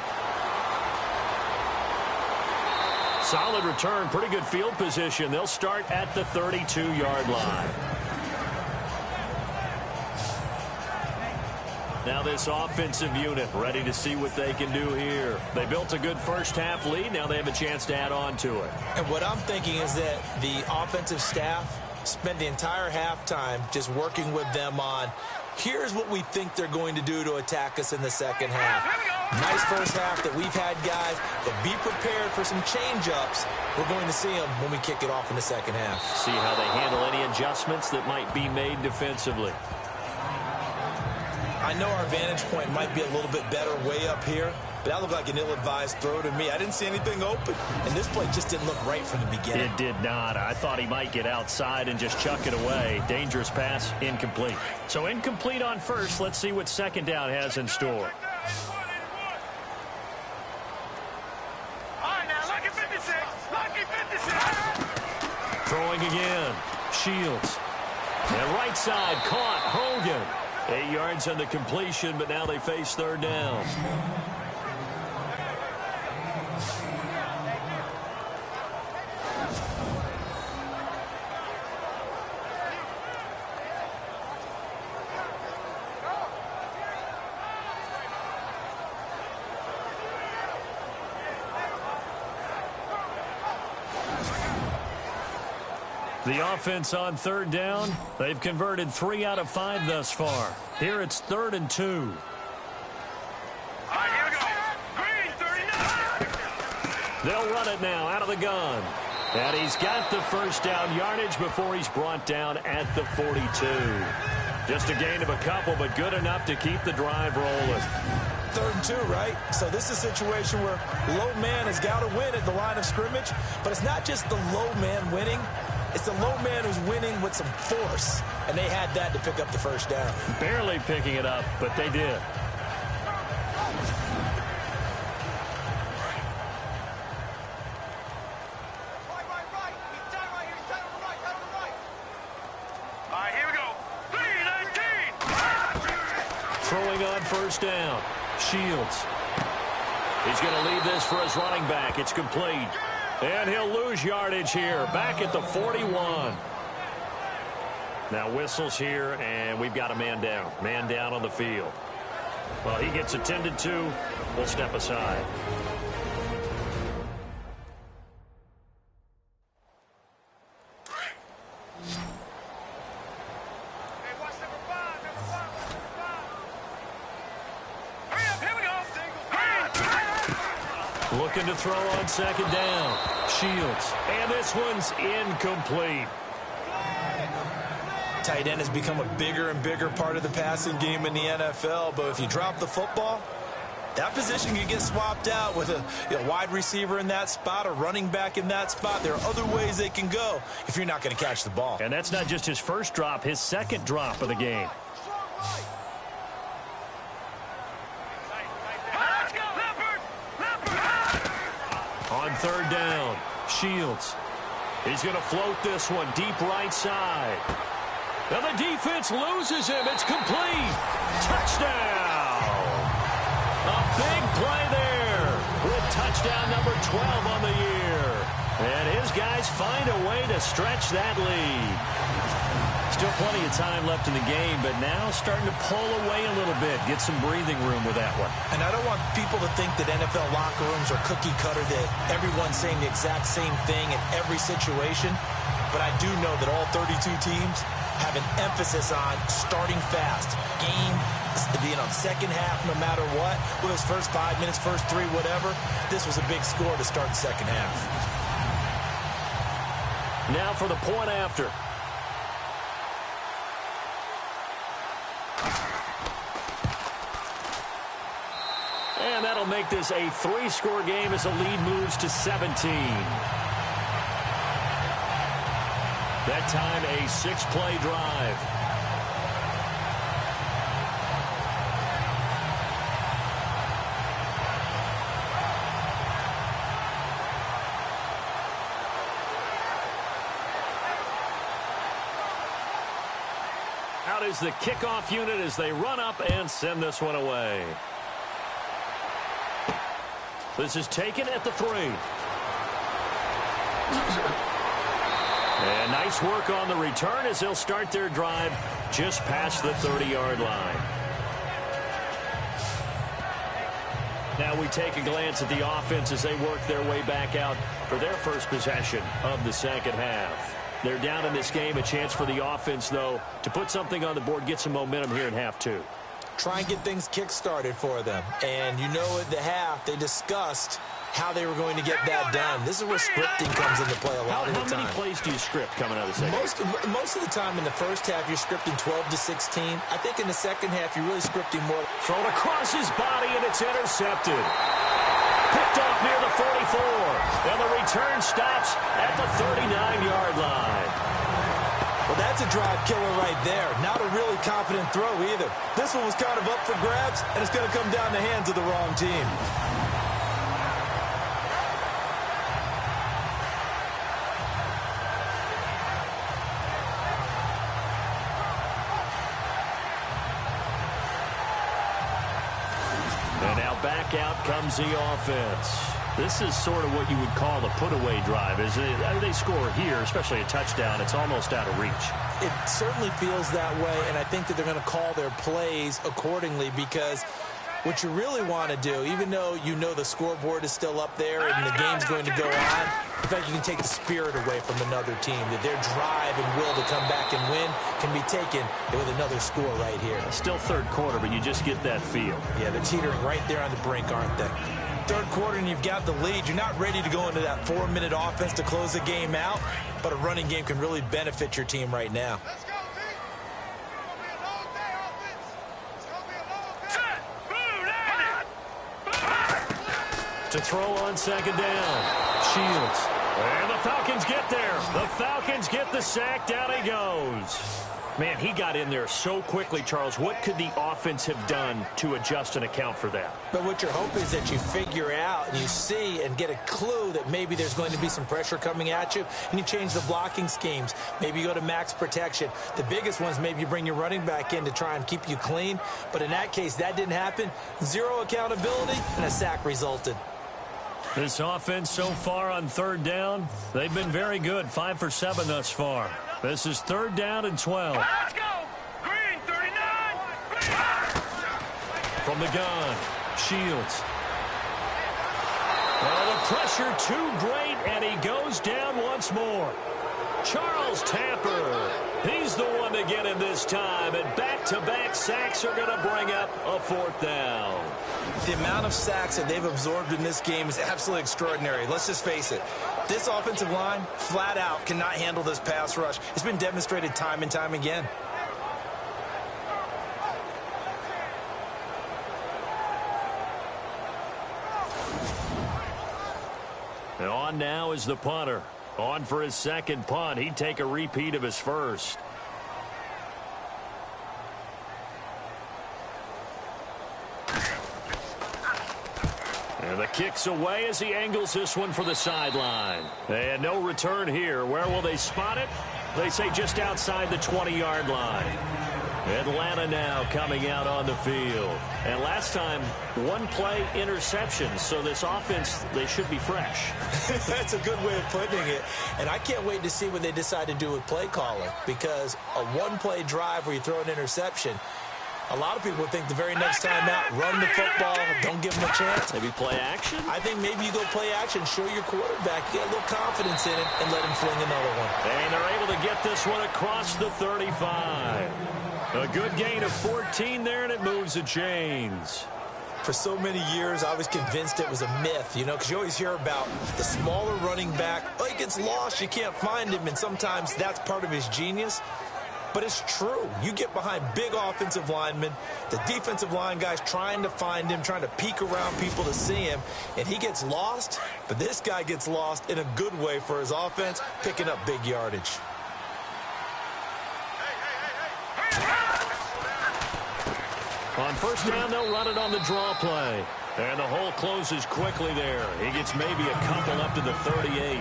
Speaker 2: Solid return, pretty good field position. They'll start at the 32-yard line. Now this offensive unit ready to see what they can do here. They built a good first half lead. Now they have a chance to add on to it.
Speaker 3: And what I'm thinking is that the offensive staff spent the entire halftime just working with them on, here's what we think they're going to do to attack us in the second half. Nice first half that we've had, guys, but be prepared for some change-ups. We're going to see them when we kick it off in the second half.
Speaker 2: See how they handle any adjustments that might be made defensively.
Speaker 3: I know our vantage point might be a little bit better way up here, but that looked like an ill-advised throw to me. I didn't see anything open, and this play just didn't look right from the beginning.
Speaker 2: It did not. I thought he might get outside and just chuck it away. Dangerous pass, incomplete. So incomplete on first. Let's see what second down has in store. Throwing again. Shields. And right side caught. Hogan. 8 yards on the completion, but now they face 3rd down. The offense on 3rd down. They've converted 3 out of 5 thus far. Here it's 3rd and 2.
Speaker 5: All right, here we go. Green, 39.
Speaker 2: They'll run it now out of the gun. And he's got the first down yardage before he's brought down at the 42. Just a gain of a couple, but good enough to keep the drive rolling.
Speaker 3: 3rd and 2, right? So this is a situation where low man has got to win at the line of scrimmage, but it's not just the low man winning. It's the low man who's winning with some force, and they had that to pick up the first down.
Speaker 2: Barely picking it up, but they did. throwing on first down. Shields. He's going to leave this for his running back. It's complete. And he'll lose yardage here. Back at the 41. Now whistles here, and we've got a man down. Man down on the field. Well, he gets attended to. We'll step aside. Looking to throw on second down. Shields. And this one's incomplete.
Speaker 3: Tight end has become a bigger and bigger part of the passing game in the NFL, but if you drop the football, that position can get swapped out with a wide receiver in that spot, a running back in that spot. There are other ways they can go if you're not going to catch the ball.
Speaker 2: And that's not just his first drop, his second drop of the game. On third down, Shields. He's going to float this one deep right side. Now the defense loses him. It's complete. Touchdown. A big play there with touchdown number 12 on the year. And his guys find a way to stretch that lead. Still plenty of time left in the game, but now starting to pull away a little bit. Get some breathing room with that one.
Speaker 3: And I don't want people to think that NFL locker rooms are cookie cutter, that everyone's saying the exact same thing in every situation. But I do know that all 32 teams have an emphasis on starting fast. Game, second half, no matter what. With those first 5 minutes, first 3, whatever. This was a big score to start the second half.
Speaker 2: Now for the point after. And that'll make this a 3-score game as the lead moves to 17. That time, a 6-play drive. Out is the kickoff unit as they run up and send this one away. This is taken at the 3. And nice work on the return as they'll start their drive just past the 30-yard line. Now we take a glance at the offense as they work their way back out for their first possession of the second half. They're down in this game. A chance for the offense, though, to put something on the board, get some momentum here in half 2.
Speaker 3: Try and get things kick-started for them. And you know at the half, they discussed how they were going to get that done. This is where scripting comes into play a lot of the time.
Speaker 2: How many plays do you script coming out of the second half?
Speaker 3: Most of the time in the first half, you're scripting 12 to 16. I think in the second half, you're really scripting more.
Speaker 2: Thrown across his body, and it's intercepted. Picked off near the 44. And the return stops at the 39-yard line.
Speaker 3: Well, that's a drive killer right there. Not a really confident throw either. This one was kind of up for grabs, and it's going to come down the hands of the wrong team.
Speaker 2: And now back out comes the offense. This is sort of what you would call a put-away drive, isn't it? They score here, especially a touchdown. It's almost out of reach.
Speaker 3: It certainly feels that way, and I think that they're going to call their plays accordingly because what you really want to do, even though you know the scoreboard is still up there and the game's going to go on, in fact, you can take the spirit away from another team, that their drive and will to come back and win can be taken with another score right here.
Speaker 2: Still third quarter, but you just get that feel.
Speaker 3: Yeah, they're teetering right there on the brink, aren't they? Third quarter and you've got the lead. You're not ready to go into that 4-minute offense to close the game out, but a running game can really benefit your team right now.
Speaker 5: Let's go, team. It's going to be a long day offense. It's going to be a long day.
Speaker 2: To throw on second down. Shields. And the Falcons get there. The Falcons get the sack. Down he goes. Man, he got in there so quickly, Charles. What could the offense have done to adjust and account for that?
Speaker 3: But what you're hoping is that you figure out and you see and get a clue that maybe there's going to be some pressure coming at you, and you change the blocking schemes. Maybe you go to max protection. The biggest ones, maybe you bring your running back in to try and keep you clean. But in that case, that didn't happen. Zero accountability, and a sack resulted.
Speaker 2: This offense so far on third down, they've been very good. 5 for 7 thus far. This is 3rd down and 12.
Speaker 5: Let's go. Green 39. Green.
Speaker 2: From the gun, Shields. Well, the pressure too great, and he goes down once more. Charles Tapper, he's the one to get him this time, and back-to-back sacks are going to bring up a 4th down.
Speaker 3: The amount of sacks that they've absorbed in this game is absolutely extraordinary. Let's just face it. This offensive line, flat out, cannot handle this pass rush. It's been demonstrated time and time again.
Speaker 2: And on now is the punter. On for his second punt. He'd take a repeat of his first. And the kick's away as he angles this one for the sideline. And no return here. Where will they spot it? They say just outside the 20-yard line. Atlanta now coming out on the field. And last time, 1-play interception. So this offense, they should be fresh.
Speaker 3: That's a good way of putting it. And I can't wait to see what they decide to do with play calling. Because a 1-play drive where you throw an interception, a lot of people think the very next time out, run the football, don't give them a chance.
Speaker 2: Maybe play action?
Speaker 3: I think maybe you go play action, show your quarterback, get a little confidence in it, and let him fling another one.
Speaker 2: And they're able to get this one across the 35. A good gain of 14 there, and it moves the chains.
Speaker 3: For so many years, I was convinced it was a myth, you know, because you always hear about the smaller running back. Oh, he gets lost, you can't find him, and sometimes that's part of his genius. But it's true. You get behind big offensive linemen, the defensive line guys trying to find him, trying to peek around people to see him, and he gets lost. But this guy gets lost in a good way for his offense, picking up big yardage.
Speaker 2: On first down, they'll run it on the draw play. And the hole closes quickly there. He gets maybe a couple up to the 38.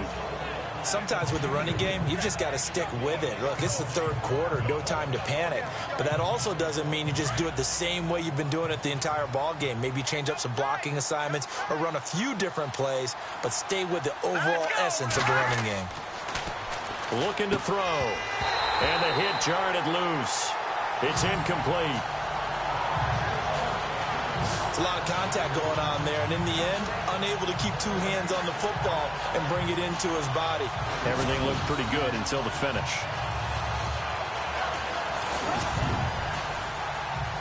Speaker 3: Sometimes with the running game, you've just got to stick with it. Look, it's the 3rd quarter, no time to panic. But that also doesn't mean you just do it the same way you've been doing it the entire ball game. Maybe change up some blocking assignments or run a few different plays, but stay with the overall essence of the running game.
Speaker 2: Looking to throw. And the hit jarred it loose. It's incomplete.
Speaker 3: It's a lot of contact going on there, and in the end, unable to keep 2 hands on the football and bring it into his body.
Speaker 2: Everything looked pretty good until the finish.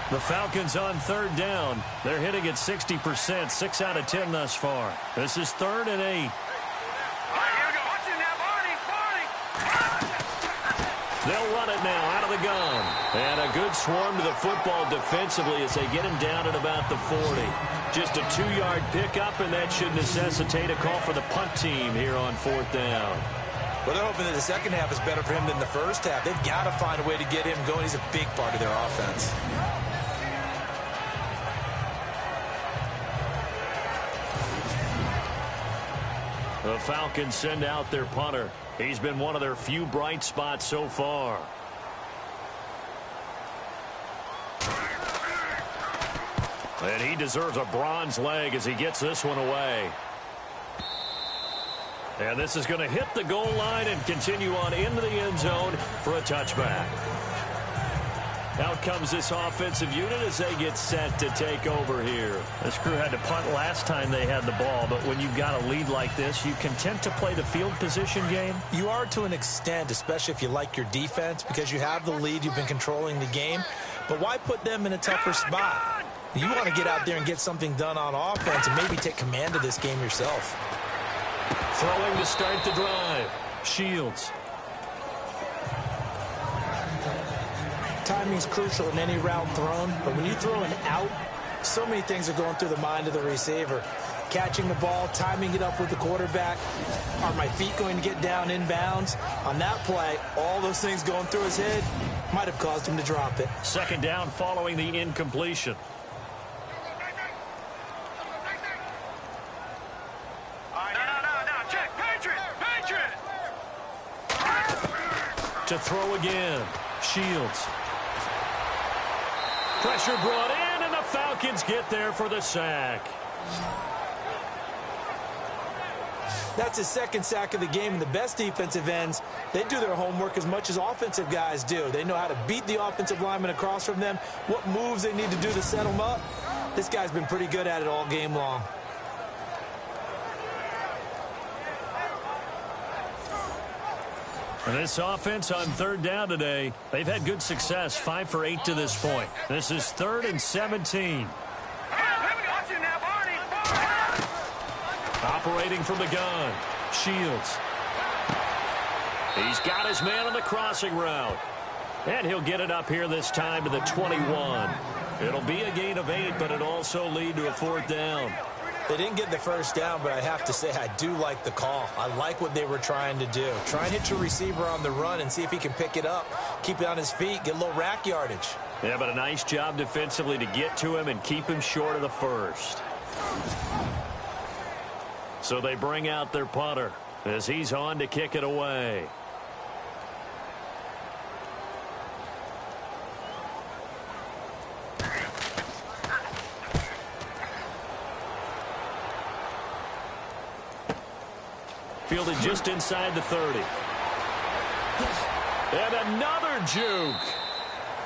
Speaker 2: The Falcons on 3rd down. They're hitting at 60%, 6 out of 10 thus far. This is 3rd and 8. They'll run it now out of the gun. And a good swarm to the football defensively as they get him down at about the 40. Just a 2-yard pickup, and that should necessitate a call for the punt team here on 4th down.
Speaker 3: Well, they're hoping that the second half is better for him than the first half. They've got to find a way to get him going. He's a big part of their offense.
Speaker 2: The Falcons send out their punter. He's been one of their few bright spots so far. And he deserves a bronze leg as he gets this one away. And this is going to hit the goal line and continue on into the end zone for a touchback. Out comes this offensive unit as they get set to take over here. This crew had to punt last time they had the ball, but when you've got a lead like this, you content to play the field position game?
Speaker 3: You are to an extent, especially if you like your defense, because you have the lead, you've been controlling the game. But why put them in a tougher spot? You want to get out there and get something done on offense and maybe take command of this game yourself.
Speaker 2: Throwing to start the drive. Shields.
Speaker 3: Timing's crucial in any route thrown, but when you throw an out, so many things are going through the mind of the receiver. Catching the ball, timing it up with the quarterback. Are my feet going to get down inbounds? On that play, all those things going through his head, might have caused him to drop it.
Speaker 2: Second down following the incompletion.
Speaker 5: No, check. Patriot!
Speaker 2: To throw again. Shields. Pressure brought in, and the Falcons get there for the sack.
Speaker 3: That's his second sack of the game, and the best defensive ends, they do their homework as much as offensive guys do. They know how to beat the offensive lineman across from them, what moves they need to do to set them up. This guy's been pretty good at it all game long.
Speaker 2: And this offense on third down today, they've had good success, 5 for 8 to this point. This is 3rd and 17. Operating from the gun. Shields. He's got his man on the crossing route. And he'll get it up here this time to the 21. It'll be a gain of 8, but it'll also lead to a 4th down.
Speaker 3: They didn't get the first down, but I have to say I do like the call. I like what they were trying to do. Try and hit your receiver on the run and see if he can pick it up. Keep it on his feet, get a little rack yardage.
Speaker 2: Yeah, but a nice job defensively to get to him and keep him short of the first. So they bring out their punter as he's on to kick it away. Fielded just inside the 30. And another juke.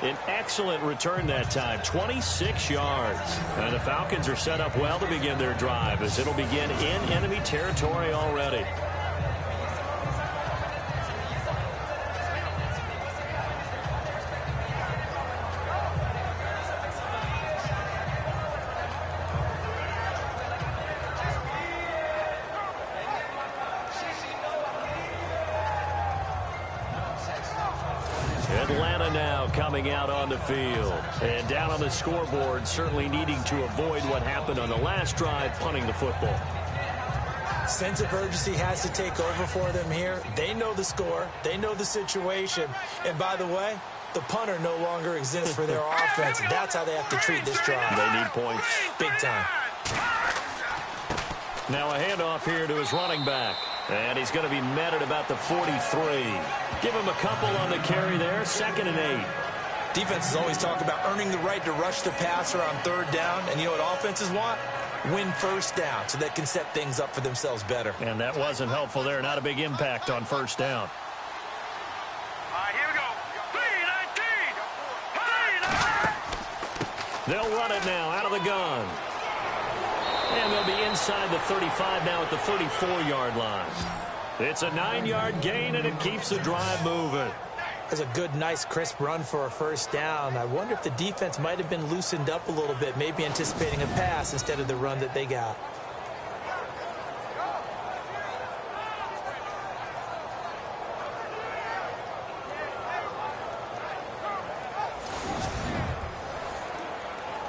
Speaker 2: An excellent return that time, 26 yards. And the Falcons are set up well to begin their drive as it'll begin in enemy territory already. Atlanta now coming out on the field. And down on the scoreboard, certainly needing to avoid what happened on the last drive, punting the football.
Speaker 3: Sense of urgency has to take over for them here. They know the score. They know the situation. And by the way, the punter no longer exists for their offense. That's how they have to treat this drive.
Speaker 2: They need points.
Speaker 3: Big time.
Speaker 2: Now a handoff here to his running back. And he's going to be met at about the 43. Give him a couple on the carry there. 2nd and 8.
Speaker 3: Defenses always talk about earning the right to rush the passer on third down. And you know what offenses want? Win first down so they can set things up for themselves better.
Speaker 2: And that wasn't helpful there. Not a big impact on first down.
Speaker 5: All right, here we go. 3-19.
Speaker 2: They'll run it now out of the gun. And they'll be inside the 35 now at the 34-yard line. It's a 9-yard gain, and it keeps the drive moving.
Speaker 3: That's a good, nice, crisp run for a first down. I wonder if the defense might have been loosened up a little bit, maybe anticipating a pass instead of the run that they got.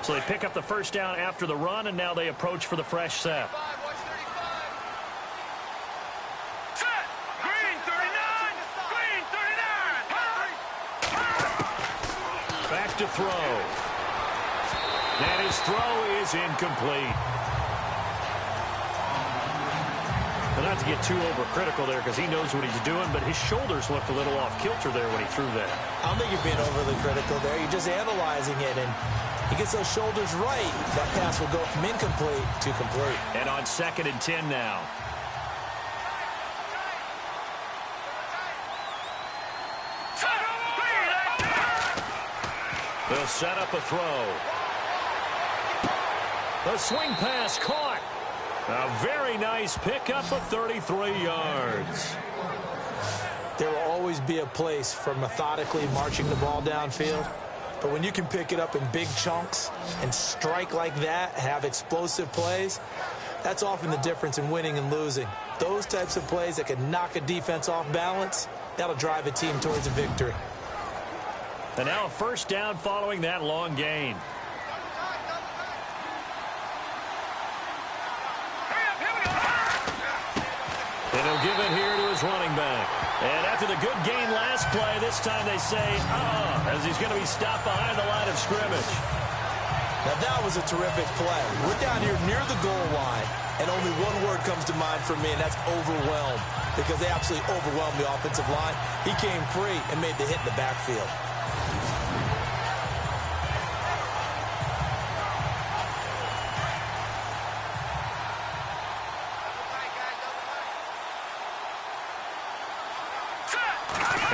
Speaker 2: So they pick up the first down after the run, and now they approach for the fresh set.
Speaker 5: Set. Green 39. Green 39.
Speaker 2: Back to throw. And his throw is incomplete. Well, not to get too overcritical there because he knows what he's doing, but his shoulders looked a little off kilter there when he threw that.
Speaker 3: I don't think you're being overly critical there. You're just analyzing it, and he gets those shoulders right. That pass will go from incomplete to complete.
Speaker 2: And on 2nd and 10 now. They'll set up a throw. The swing pass caught. A very nice pickup of 33 yards.
Speaker 3: There will always be a place for methodically marching the ball downfield. But when you can pick it up in big chunks and strike like that, have explosive plays, that's often the difference in winning and losing. Those types of plays that can knock a defense off balance, that'll drive a team towards a victory.
Speaker 2: And now a first down following that long gain. And he'll give it here to his running back. And after the good gain last play, this time they say, as he's going to be stopped behind the line of scrimmage.
Speaker 3: Now that was a terrific play. We're down here near the goal line, and only one word comes to mind for me, and that's overwhelmed, because they absolutely overwhelmed the offensive line. He came free and made the hit in the backfield.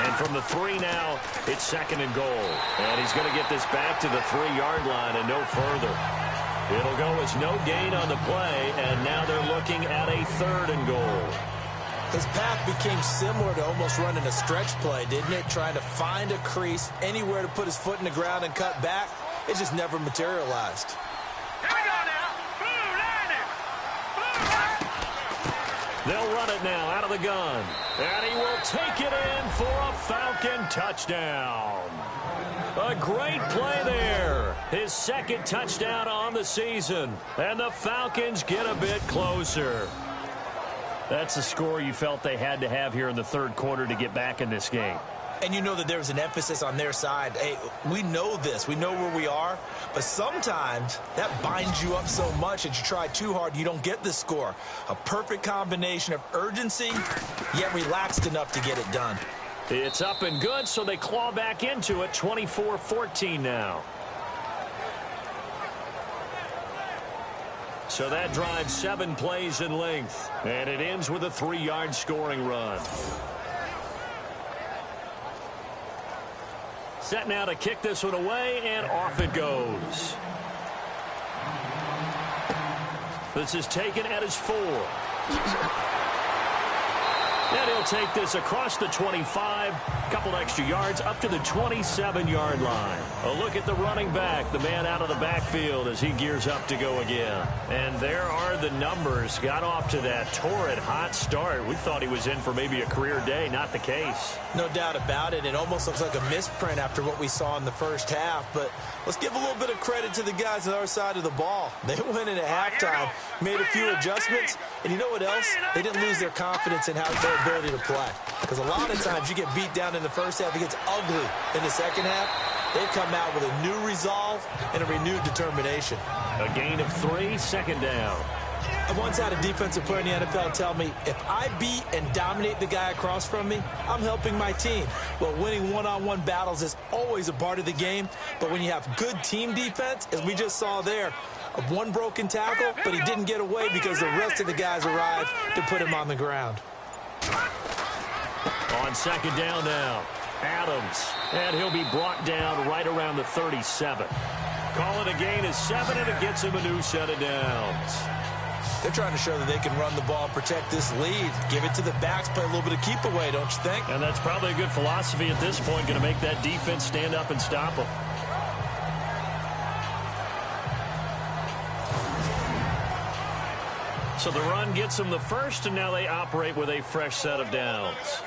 Speaker 2: And from the 3 now, it's 2nd and goal. And he's going to get this back to the 3-yard line and no further. It'll go as no gain on the play, and now they're looking at a 3rd and goal.
Speaker 3: His path became similar to almost running a stretch play, didn't it? Trying to find a crease, anywhere to put his foot in the ground and cut back. It just never materialized.
Speaker 5: Here we go now. Blue landing.
Speaker 2: They'll run it now out of the gun. And he will take it in for a Falcon touchdown. A great play there. His 2nd touchdown on the season. And the Falcons get a bit closer. That's the score you felt they had to have here in the 3rd quarter to get back in this game.
Speaker 3: And you know that there's an emphasis on their side. Hey, we know this. We know where we are. But sometimes that binds you up so much that you try too hard, you don't get the score. A perfect combination of urgency, yet relaxed enough to get it done.
Speaker 2: It's up and good, so they claw back into it, 24-14 now. So that drives 7 plays in length, and it ends with a 3-yard scoring run. Set now to kick this one away, and off it goes. This is taken at his 4. And he'll take this across the 25, couple extra yards up to the 27-yard line. A look at the running back, the man out of the backfield as he gears up to go again. And there are the numbers. Got off to that torrid hot start. We thought he was in for maybe a career day. Not the case.
Speaker 3: No doubt about it. It almost looks like a misprint after what we saw in the first half. But let's give a little bit of credit to the guys on our side of the ball. They went in at halftime, made a few adjustments, and you know what else? They didn't lose their confidence in how their ability to play. Because a lot of times you get beat down in the first half, it gets ugly in the second half. They've come out with a new resolve and a renewed determination.
Speaker 2: A gain of 3, 2nd down.
Speaker 3: I once had a defensive player in the NFL tell me, if I beat and dominate the guy across from me, I'm helping my team. Well, winning one-on-one battles is always a part of the game, but when you have good team defense, as we just saw there, of one broken tackle, but he didn't get away because the rest of the guys arrived to put him on the ground.
Speaker 2: On 2nd down now, Adams, and he'll be brought down right around the 37. Call it a gain of 7, and it gets him a new set of downs.
Speaker 3: They're trying to show that they can run the ball, protect this lead, give it to the backs, play a little bit of keep away, don't you think?
Speaker 2: And that's probably a good philosophy at this point, going to make that defense stand up and stop them. So the run gets them the first, and now they operate with a fresh set of downs.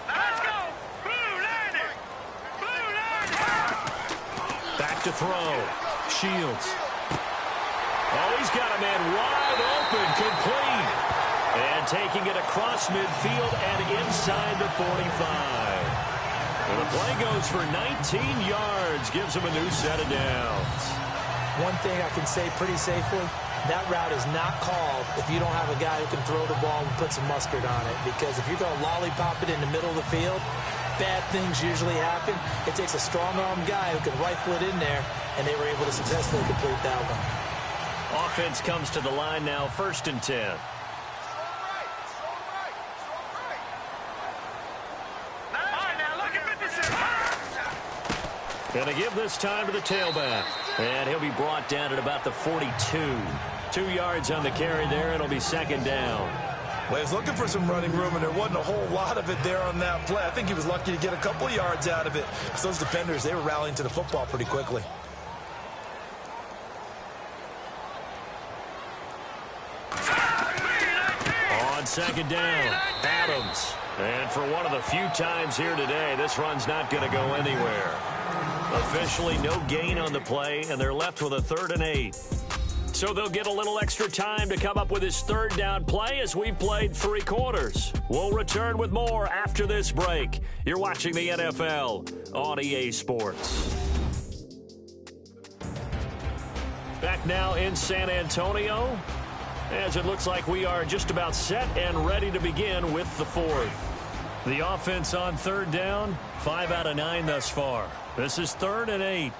Speaker 5: Let's go. Blue landing. Blue landing.
Speaker 2: Back to throw. Shields. Oh, he's got a man wide open, complete. And taking it across midfield and inside the 45. And the play goes for 19 yards, gives him a new set of downs.
Speaker 3: One thing I can say pretty safely, that route is not called if you don't have a guy who can throw the ball and put some mustard on it. Because if you're going to lollipop it in the middle of the field, bad things usually happen. It takes a strong-armed guy who can rifle it in there, and they were able to successfully complete that one.
Speaker 2: Offense comes to the line now, 1st and 10. Gonna give this time to the tailback. And he'll be brought down at about the 42. 2 yards on the carry there. It'll be 2nd down.
Speaker 3: Well, he was looking for some running room, and there wasn't a whole lot of it there on that play. I think he was lucky to get a couple of yards out of it. Because those defenders, they were rallying to the football pretty quickly.
Speaker 2: On 2nd down, Adams. And for one of the few times here today, this run's not going to go anywhere. Officially no gain on the play, and they're left with a 3rd and 8. So they'll get a little extra time to come up with his third down play as we've played 3 quarters. We'll return with more after this break. You're watching the NFL on EA Sports. Back now in San Antonio, as it looks like we are just about set and ready to begin with the 4th. The offense on third down, 5 out of 9 thus far. This is 3rd and 8.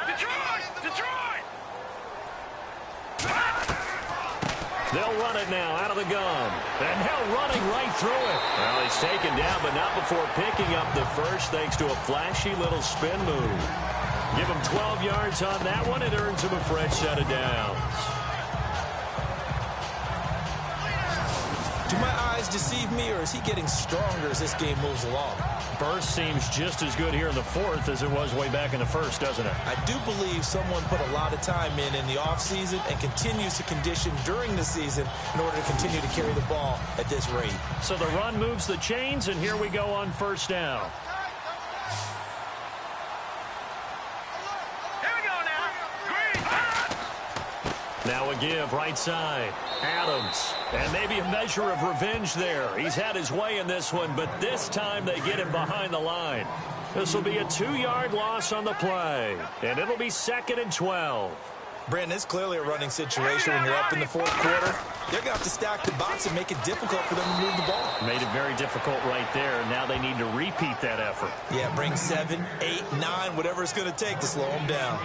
Speaker 5: Detroit!
Speaker 2: They'll run it now out of the gun. And now running right through it. Well, he's taken down, but not before picking up the first thanks to a flashy little spin move. Give him 12 yards on that one. It earns him a fresh set of downs.
Speaker 3: Do my eyes deceive me, or is he getting stronger as this game moves along?
Speaker 2: Burst seems just as good here in the 4th as it was way back in the 1st, doesn't it?
Speaker 3: I do believe someone put a lot of time in the offseason and continues to condition during the season in order to continue to carry the ball at this rate.
Speaker 2: So the run moves the chains, and here we go on first down.
Speaker 5: Here we go now. Green.
Speaker 2: Now a give right side. Adams. And maybe a measure of revenge there. He's had his way in this one, but this time they get him behind the line. This will be a 2-yard loss on the play, and it'll be 2nd and 12.
Speaker 3: Brandon, it's clearly a running situation when you're up in the 4th quarter. They're going to have to stack the box and make it difficult for them to move the ball.
Speaker 2: Made it very difficult right there. Now they need to repeat that effort.
Speaker 3: Yeah, bring 7, 8, 9, whatever it's going to take to slow them down.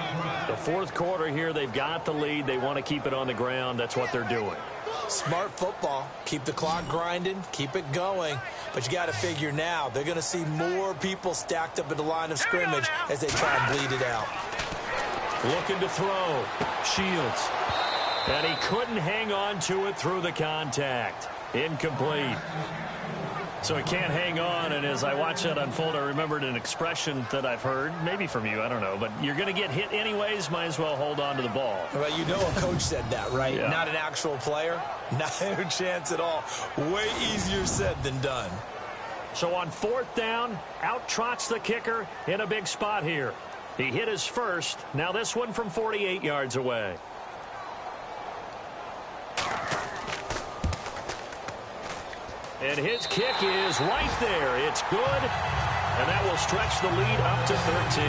Speaker 2: The 4th quarter here, they've got the lead. They want to keep it on the ground. That's what they're doing.
Speaker 3: Smart football. Keep the clock grinding. Keep it going. But you got to figure now, they're going to see more people stacked up at the line of scrimmage as they try and bleed it out.
Speaker 2: Looking to throw. Shields. And he couldn't hang on to it through the contact. Incomplete. So he can't hang on, and as I watch that unfold, I remembered an expression that I've heard, maybe from you, I don't know, but you're going to get hit anyways, might as well hold on to the ball.
Speaker 3: Well, you know a coach said that, right?
Speaker 2: Yeah.
Speaker 3: Not an actual player. Not a chance at all. Way easier said than done.
Speaker 2: So on 4th down, out trots the kicker in a big spot here. He hit his first. Now this one from 48 yards away. And his kick is right there. It's good. And that will stretch the lead up to 13.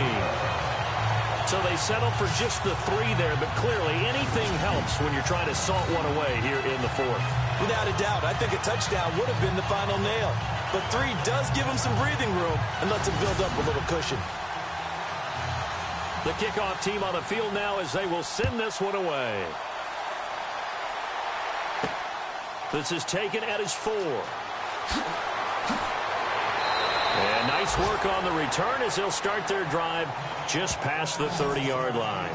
Speaker 2: So they settle for just the 3 there, but clearly anything helps when you're trying to salt one away here in the 4th.
Speaker 3: Without a doubt, I think a touchdown would have been the final nail. But 3 does give him some breathing room and lets him build up a little cushion.
Speaker 2: The kickoff team on the field now as they will send this one away. This is taken at his 4. And nice work on the return as they'll start their drive just past the 30-yard line.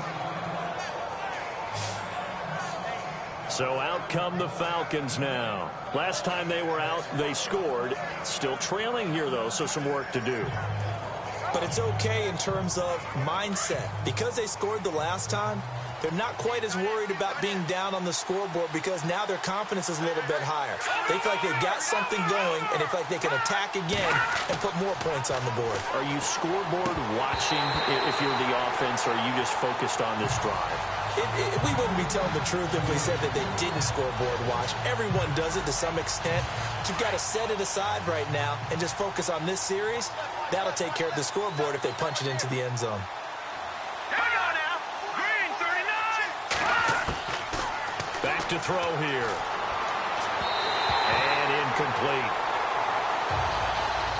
Speaker 2: So out come the Falcons now. Last time they were out, they scored. Still trailing here, though, so some work to do.
Speaker 3: But it's okay in terms of mindset. Because they scored the last time, they're not quite as worried about being down on the scoreboard because now their confidence is a little bit higher. They feel like they've got something going, and they feel like they can attack again and put more points on the board.
Speaker 2: Are you scoreboard watching if you're the offense, or are you just focused on this drive?
Speaker 3: We wouldn't be telling the truth if we said that they didn't scoreboard watch. Everyone does it to some extent. But you've got to set it aside right now and just focus on this series. That'll take care of the scoreboard if they punch it into the end zone.
Speaker 5: Here we go now. Green 39.
Speaker 2: Back to throw here. And incomplete.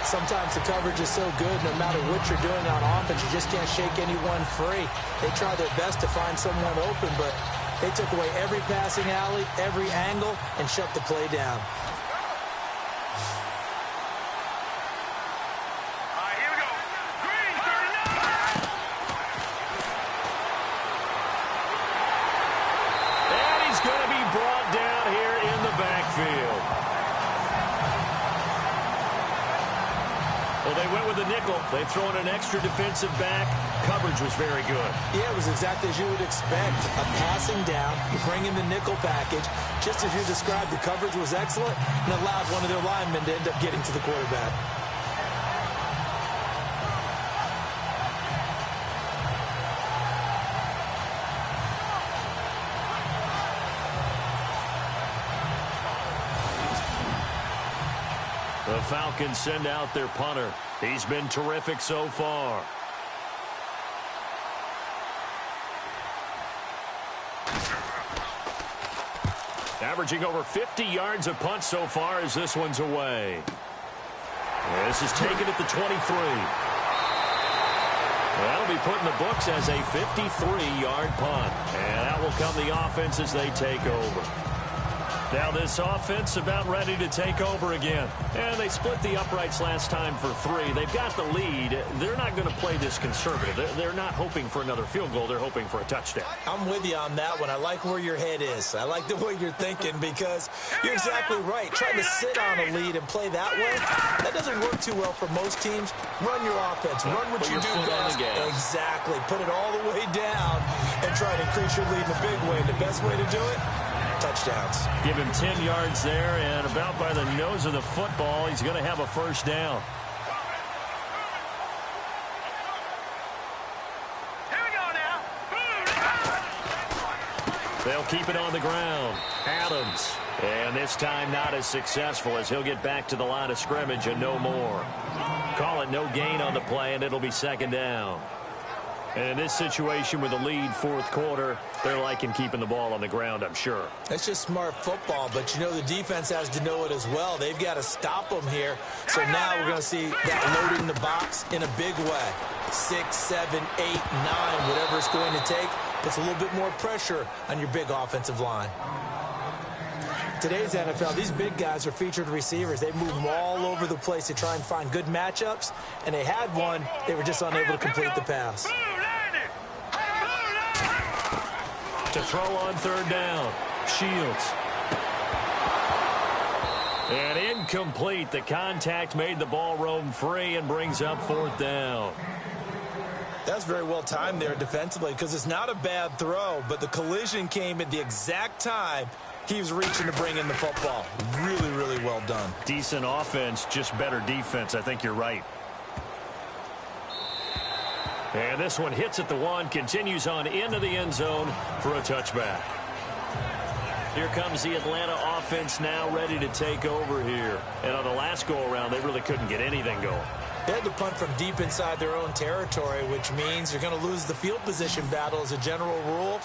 Speaker 3: Sometimes the coverage is so good, no matter what you're doing on offense, you just can't shake anyone free. They try their best to find someone open, but they took away every passing alley, every angle, and shut the play down.
Speaker 5: All right, here we go. Green 39.
Speaker 2: And he's going to be brought down here in the backfield. Well, they went with a nickel. They've thrown an extra defensive back. Coverage was very good.
Speaker 3: Yeah, it was exactly as you would expect. A passing down, you bring in the nickel package. Just as you described, the coverage was excellent and allowed one of their linemen to end up getting to the quarterback.
Speaker 2: The Falcons send out their punter. He's been terrific so far. Averaging over 50 yards a punt so far as this one's away. This is taken at the 23. That'll be put in the books as a 53-yard punt. And that will come the offense as they take over. Now this offense about ready to take over again. And they split the uprights last time for 3. They've got the lead. They're not going to play this conservative. They're not hoping for another field goal. They're hoping for a touchdown.
Speaker 3: I'm with you on that one. I like where your head is. I like the way you're thinking because you're exactly right. Trying to sit on a lead and play that way, that doesn't work too well for most teams. Run your offense. Run what you do best. Exactly. Put it all the way down and try to increase your lead in a big way. The best way to do it? Touchdowns.
Speaker 2: Give him 10 yards there, and about by the nose of the football, he's going to have a first down.
Speaker 5: Here we go now.
Speaker 2: They'll keep it on the ground. Adams. And this time not as successful as he'll get back to the line of scrimmage and no more. Call it no gain on the play, and it'll be second down. And in this situation with the lead fourth quarter, they're liking keeping the ball on the ground, I'm sure.
Speaker 3: That's just smart football, but you know the defense has to know it as well. They've got to stop them here. So now we're going to see that loading the box in a big way. 6, 7, 8, 9, whatever it's going to take, puts a little bit more pressure on your big offensive line. Today's NFL, these big guys are featured receivers. They move them all over the place to try and find good matchups, and they had one. They were just unable to complete the pass.
Speaker 2: To throw on third down, Shields. And incomplete. The contact made the ball roam free and brings up fourth down.
Speaker 3: That's very well timed there defensively because it's not a bad throw, but the collision came at the exact time he was reaching to bring in the football. Really, really well done.
Speaker 2: Decent offense, just better defense. I think you're right. And this one hits at the 1, continues on into the end zone for a touchback. Here comes the Atlanta offense now ready to take over here. And on the last go-around, they really couldn't get anything going.
Speaker 3: They had to punt from deep inside their own territory, which means you're going to lose the field position battle as a general rule.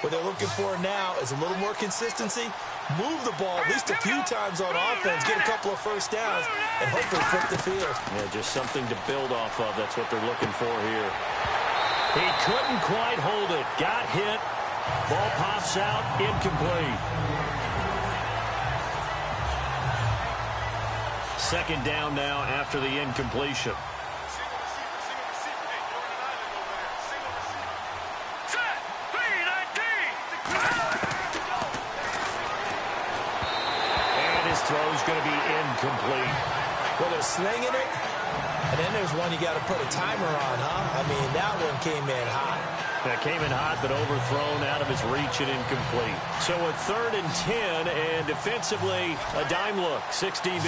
Speaker 3: What they're looking for now is a little more consistency, move the ball at least a few times on offense, get a couple of first downs, and hopefully flip the field.
Speaker 2: Yeah, just something to build off of. That's what they're looking for here. He couldn't quite hold it. Got hit. Ball pops out. Incomplete. Second down now after the incompletion. Throw's going to be incomplete.
Speaker 3: Well, they're slinging it, and then there's one you got to put a timer on, huh? I mean, that one came in hot.
Speaker 2: That came in hot, but overthrown out of his reach and incomplete. So a 3rd and 10, and defensively, a dime look, 6 DBs.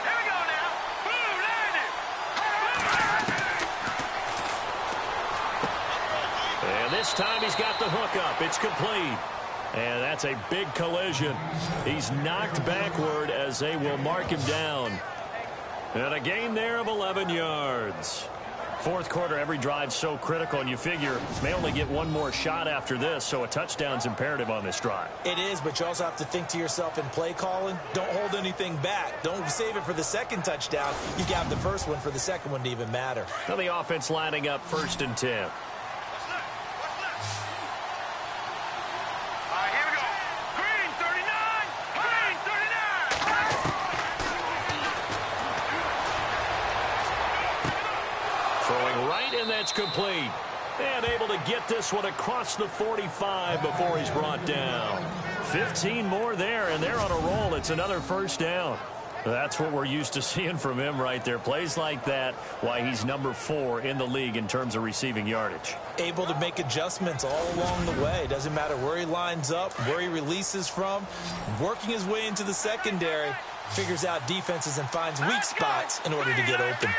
Speaker 5: Here we go now. Boom, landed.
Speaker 2: And this time he's got the hook up. It's complete. And that's a big collision. He's knocked backward as they will mark him down. And a gain there of 11 yards. Fourth quarter, every drive so critical, and you figure may only get one more shot after this, so a touchdown's imperative on this drive.
Speaker 3: It is, but you also have to think to yourself in play calling, don't hold anything back. Don't save it for the second touchdown. You got the first one for the second one to even matter.
Speaker 2: Now the offense lining up 1st and 10. And that's complete. And able to get this one across the 45 before he's brought down. 15 more there, and they're on a roll. It's another first down. That's what we're used to seeing from him right there. Plays like that, why he's number 4 in the league in terms of receiving yardage.
Speaker 3: Able to make adjustments all along the way. Doesn't matter where he lines up, where he releases from. Working his way into the secondary. Figures out defenses and finds weak spots in order to get open.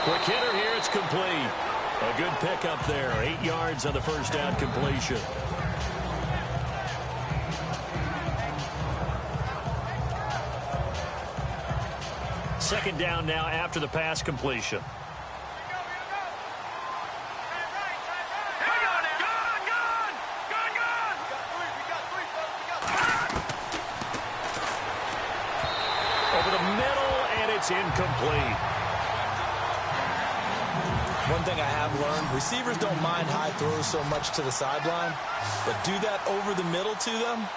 Speaker 2: Quick hitter here, it's complete. A good pickup there. 8 yards on the first down completion. second down now after the pass completion. Over the middle, and it's incomplete.
Speaker 3: One thing I have learned, receivers don't mind high throws so much to the sideline, but do that over the middle to them,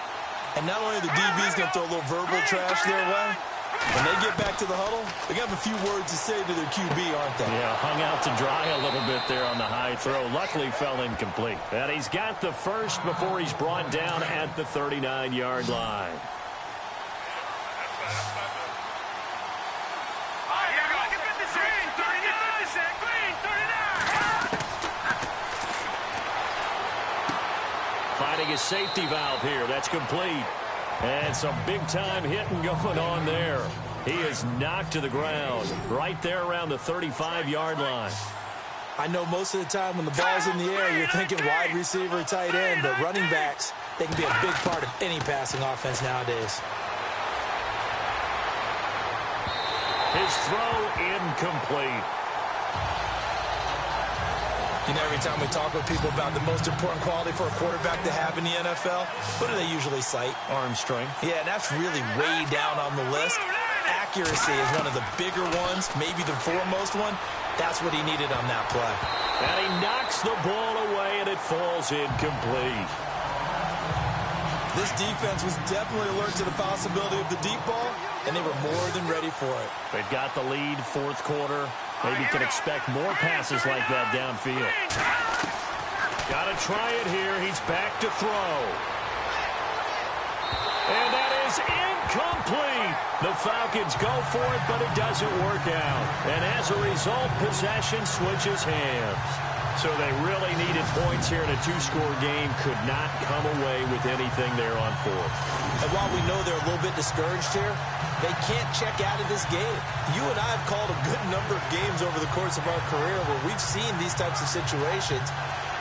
Speaker 3: and not only are the DBs going to throw a little verbal trash their way, when they get back to the huddle, they're going to have a few words to say to their QB, aren't they?
Speaker 2: Yeah, hung out to dry a little bit there on the high throw. Luckily fell incomplete. And he's got the first before he's brought down at the 39-yard line. Finding his safety valve here. That's complete. And some big-time hitting going on there. He is knocked to the ground right there around the 35-yard line.
Speaker 3: I know most of the time when the ball's in the air, you're thinking wide receiver, tight end, but running backs, they can be a big part of any passing offense nowadays.
Speaker 2: His throw incomplete.
Speaker 3: You know, every time we talk with people about the most important quality for a quarterback to have in the NFL, what do they usually cite?
Speaker 2: Arm strength.
Speaker 3: Yeah, and that's really way down on the list. Accuracy is one of the bigger ones, maybe the foremost one. That's what he needed on that play.
Speaker 2: And he knocks the ball away, and it falls incomplete.
Speaker 3: This defense was definitely alert to the possibility of the deep ball, and they were more than ready for it.
Speaker 2: They've got the lead, fourth quarter. Maybe can expect more passes like that downfield. Got to try it here. He's back to throw. And that is incomplete. The Falcons go for it, but it doesn't work out. And as a result, possession switches hands. So they really needed points here in a two-score game. Could not come away with anything there on fourth.
Speaker 3: And while we know they're a little bit discouraged here, they can't check out of this game. You and I have called a good number of games over the course of our career where we've seen these types of situations.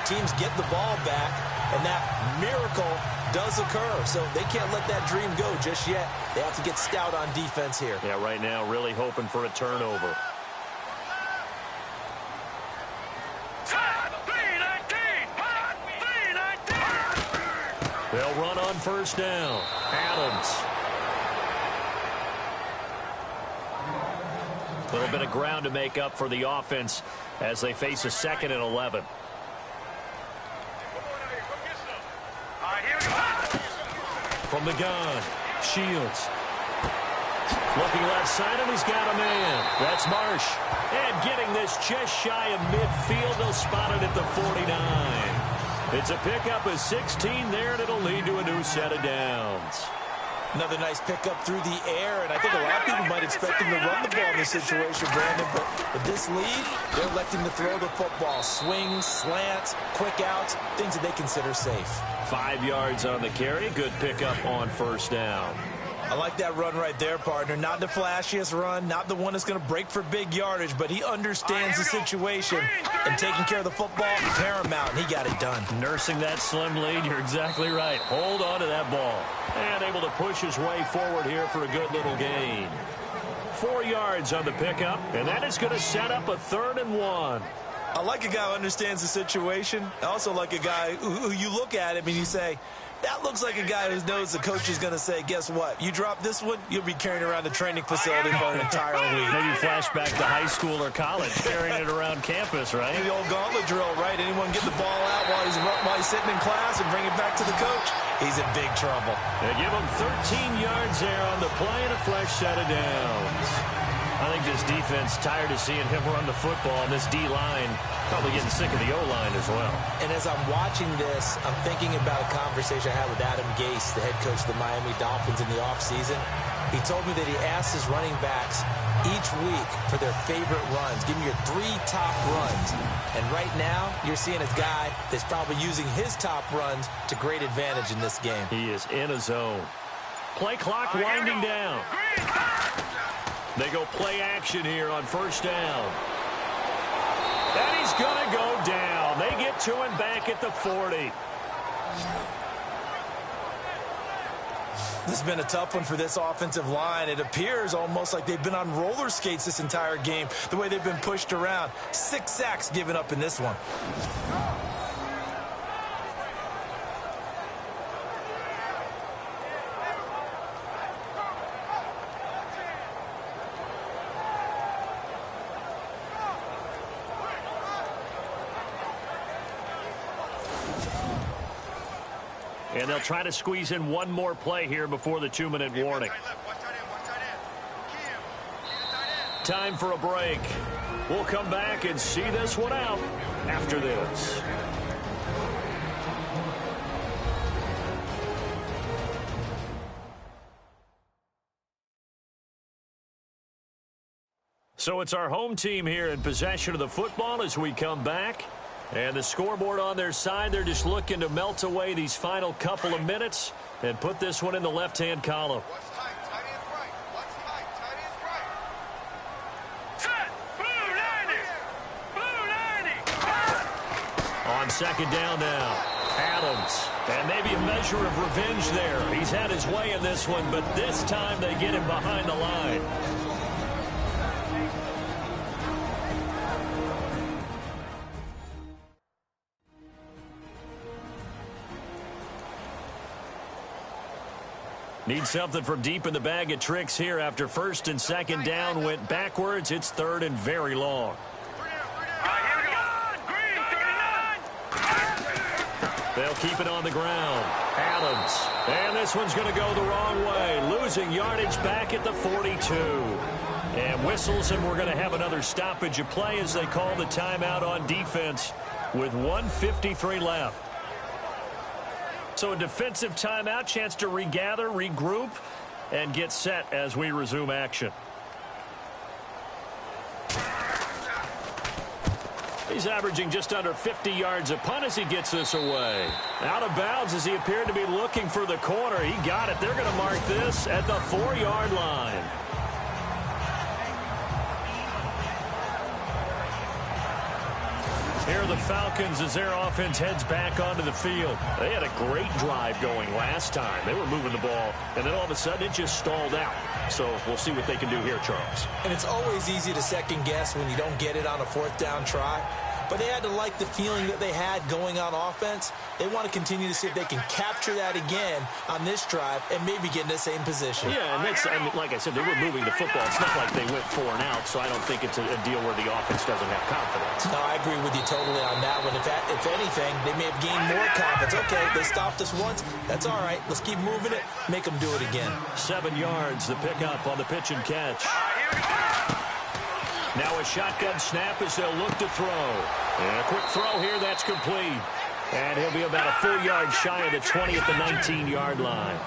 Speaker 3: Teams get the ball back, and that miracle does occur. So they can't let that dream go just yet. They have to get stout on defense here.
Speaker 2: Yeah, right now really hoping for a turnover. They'll run on first down. Adams. A little bit of ground to make up for the offense as they face a 2nd and 11. From the gun, Shields. Looking left side, and he's got a man. That's Marsh. And getting this just shy of midfield. They'll spot it at the 49. It's a pickup of 16 there, and it'll lead to a new set of downs.
Speaker 3: Another nice pickup through the air, and I think a lot of people might expect him to run the ball in this situation, Brandon, but with this lead, they're electing to throw the football. Swings, slants, quick outs, things that they consider safe.
Speaker 2: 5 yards on the carry. Good pickup on first down.
Speaker 3: I like that run right there, partner. Not the flashiest run, not the one that's going to break for big yardage, but he understands the situation, and taking care of the football, paramount, and he got it done.
Speaker 2: Nursing that slim lead, you're exactly right. Hold on to that ball. And able to push his way forward here for a good little gain. 4 yards on the pickup, and that is going to set up a 3rd and 1.
Speaker 3: I like a guy who understands the situation. I also like a guy who you look at him and you say, that looks like a guy who knows the coach is going to say, guess what? You drop this one, you'll be carrying around the training facility for an entire week.
Speaker 2: Maybe flashback to high school or college, carrying it around campus, right?
Speaker 3: The old gauntlet drill, right? Anyone get the ball out while he's sitting in class and bring it back to the coach? He's in big trouble.
Speaker 2: They give him 13 yards there on the play and a fresh set of downs. I think this defense tired of seeing him run the football, and this D-line probably getting sick of the O-line as well.
Speaker 3: And as I'm watching this, I'm thinking about a conversation I had with Adam Gase, the head coach of the Miami Dolphins in the offseason. He told me that he asked his running backs each week for their favorite runs. Give me your 3 top runs. And right now, you're seeing a guy that's probably using his top runs to great advantage in this game.
Speaker 2: He is in a zone. Play clock winding down. They go play action here on first down. And he's going to go down. They get to him back at the 40.
Speaker 3: This has been a tough one for this offensive line. It appears almost like they've been on roller skates this entire game, the way they've been pushed around. 6 sacks given up in this one.
Speaker 2: And they'll try to squeeze in one more play here before the 2-minute warning. Time for a break. We'll come back and see this one out after this. So it's our home team here in possession of the football as we come back. And the scoreboard on their side, they're just looking to melt away these final couple of minutes and put this one in the left-hand column. On second down now, Adams. And maybe a measure of revenge there. He's had his way in this one, but this time they get him behind the line. Need something from deep in the bag of tricks here after first and second down went backwards. It's third and very long. They'll keep it on the ground. Adams. And this one's going to go the wrong way. Losing yardage back at the 42. And whistles, and we're going to have another stoppage of play as they call the timeout on defense with 1:53 left. So a defensive timeout, chance to regather, regroup, and get set as we resume action. He's averaging just under 50 yards a punt as he gets this away. Out of bounds as he appeared to be looking for the corner. He got it. They're going to mark this at the 4-yard line. Here are the Falcons as their offense heads back onto the field. They had a great drive going last time. They were moving the ball, and then all of a sudden it just stalled out. So we'll see what they can do here, Charles.
Speaker 3: And it's always easy to second guess when you don't get it on a 4th down try. But they had to like the feeling that they had going on offense. They want to continue to see if they can capture that again on this drive and maybe get in the same position.
Speaker 2: Yeah, and like I said, they were moving the football. It's not like they went 4 and out, so I don't think it's a deal where the offense doesn't have confidence.
Speaker 3: No, I agree with you totally on that one. If anything, they may have gained more confidence. Okay, they stopped us once. That's all right. Let's keep moving it. Make them do it again.
Speaker 2: 7 yards, the pickup on the pitch and catch. Now a shotgun snap as they'll look to throw. And a quick throw here, that's complete. And he'll be about a full yard shy of the 20 at the 19-yard line.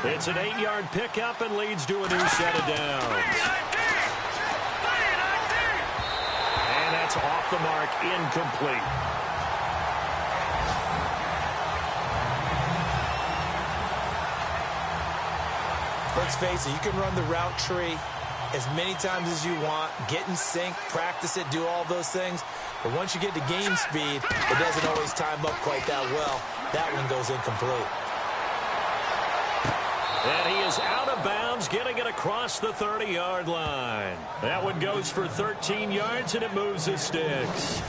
Speaker 2: It's an 8-yard pickup and leads to a new set of downs. And that's off the mark, incomplete.
Speaker 3: Let's face it, you can run the route tree as many times as you want, get in sync, practice it, do all those things. But once you get to game speed, it doesn't always time up quite that well. That one goes incomplete.
Speaker 2: And he is out of bounds, getting it across the 30-yard line. That one goes for 13 yards, and it moves the sticks.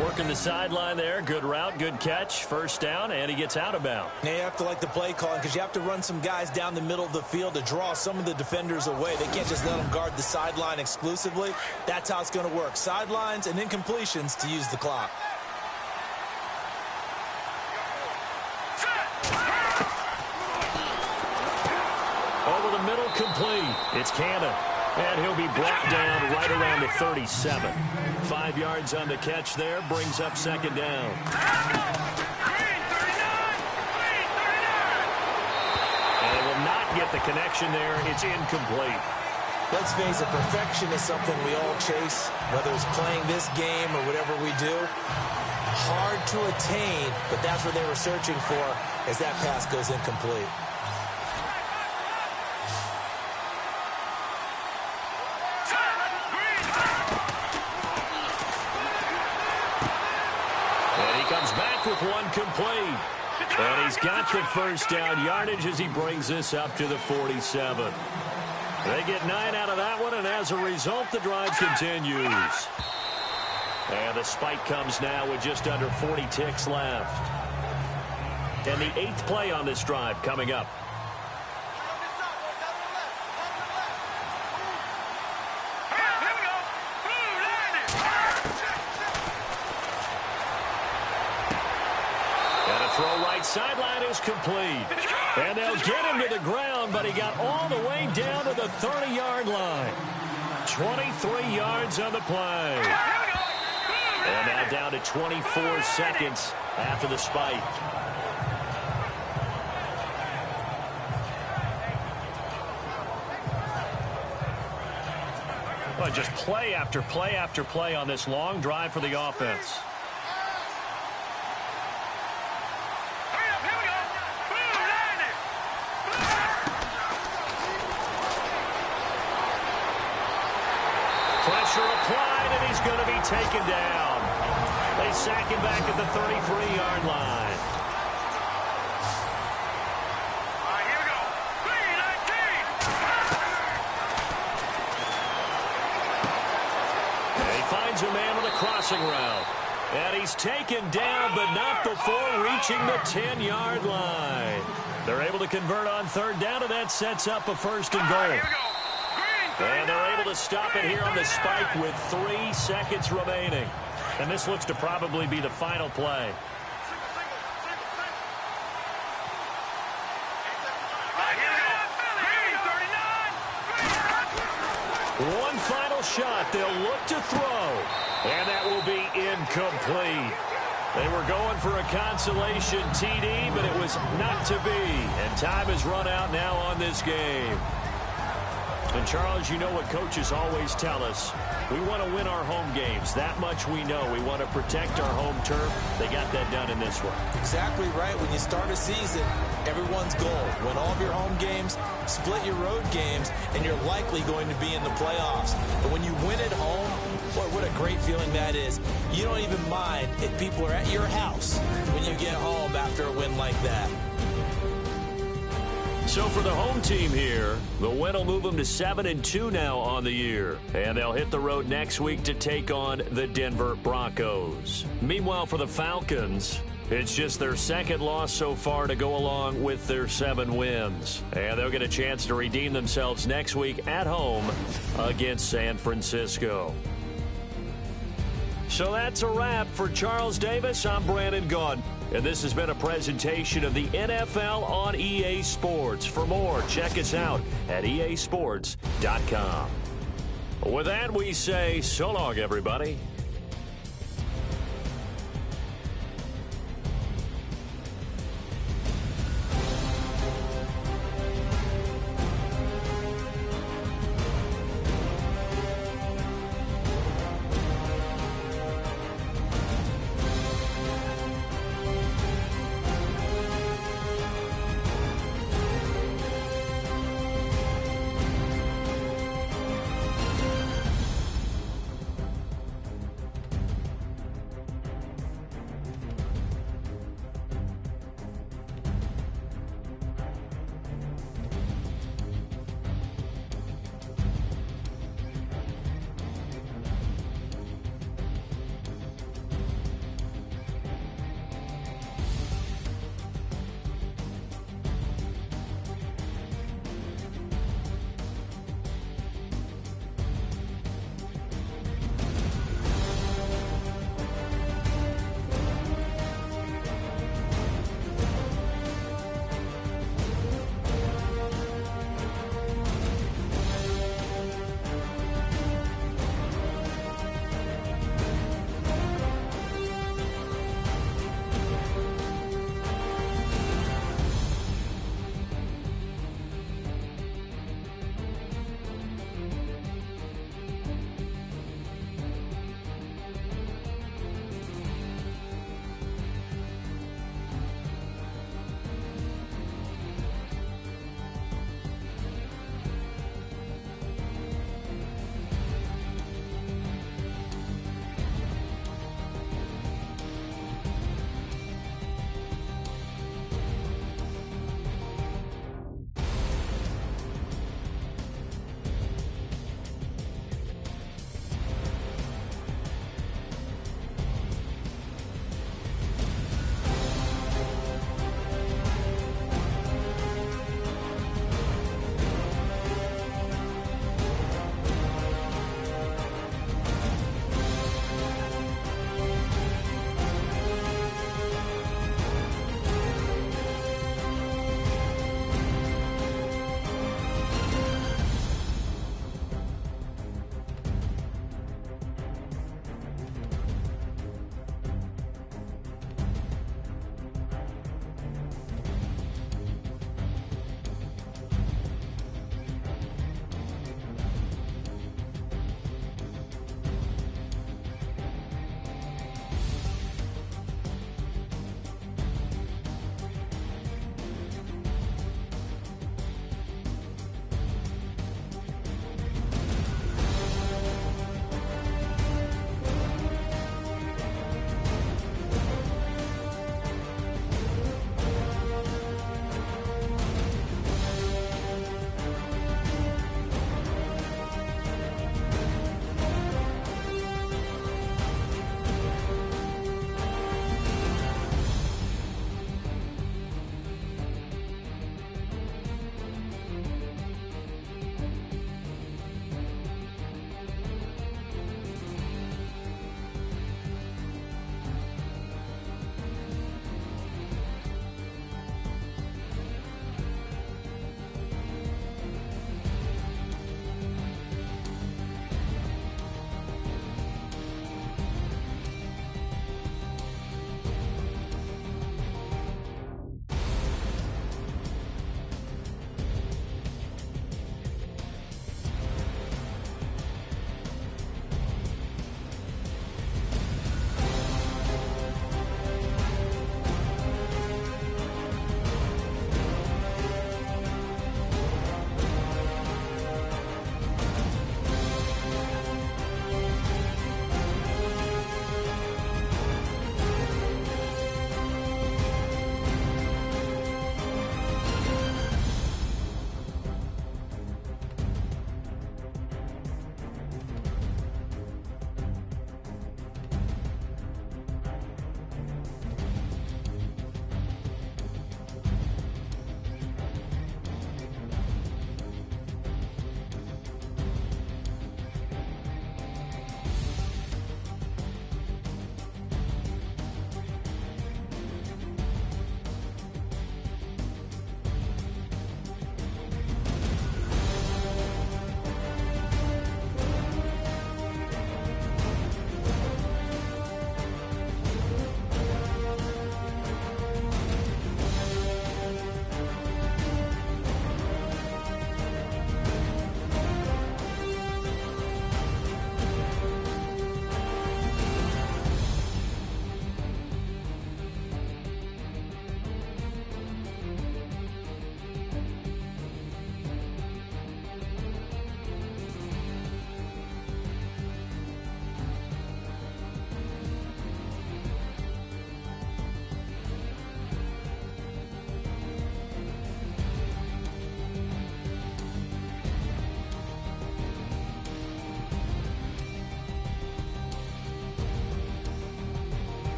Speaker 2: Working the sideline there. Good route, good catch. First down, and he gets out of bounds.
Speaker 3: Now you have to like the play calling because you have to run some guys down the middle of the field to draw some of the defenders away. They can't just let them guard the sideline exclusively. That's how it's going to work. Sidelines and incompletions to use the clock.
Speaker 2: Over the middle, complete. It's Cannon. And he'll be brought down right around the 37. 5 yards on the catch there, brings up second down. And it will not get the connection there. It's incomplete.
Speaker 3: Let's face it, perfection is something we all chase, whether it's playing this game or whatever we do. Hard to attain, but that's what they were searching for as that pass goes incomplete.
Speaker 2: And he comes back with one complete. And he's got the first down yardage as he brings this up to the 47. They get 9 out of that one, and as a result, the drive continues. And the spike comes now with just under 40 ticks left. And the 8th play on this drive coming up. And a throw right sideline is complete. And they'll get him to the ground, but he got all the way down to the 30-yard line. 23 yards on the play. And now down to 24 seconds after the spike. Well, just play after play after play on this long drive for the offense. Pressure applied, and he's going to be taken down. They sack him back at the 33-yard line.
Speaker 5: Here we go. 3-19.
Speaker 2: And he finds a man on the crossing route. And he's taken down, but not before reaching the 10-yard line. They're able to convert on third down, and that sets up a first and goal.
Speaker 5: Here we go.
Speaker 2: And they're able to stop it here on the spike with 3 seconds remaining. And this looks to probably be the final play. One final shot. They'll look to throw. And that will be incomplete. They were going for a consolation TD, but it was not to be. And time has run out now on this game. And, Charles, you know what coaches always tell us. We want to win our home games. That much we know. We want to protect our home turf. They got that done in this one.
Speaker 3: Exactly right. When you start a season, everyone's goal: win all of your home games, split your road games, and you're likely going to be in the playoffs. But when you win at home, what a great feeling that is. You don't even mind if people are at your house when you get home after a win like that.
Speaker 2: So for the home team here, the win will move them to 7-2 now on the year. And they'll hit the road next week to take on the Denver Broncos. Meanwhile, for the Falcons, it's just their second loss so far to go along with their 7 wins. And they'll get a chance to redeem themselves next week at home against San Francisco. So that's a wrap. For Charles Davis, I'm Brandon Gaudin. And this has been a presentation of the NFL on EA Sports. For more, check us out at easports.com. With that, we say so long, everybody.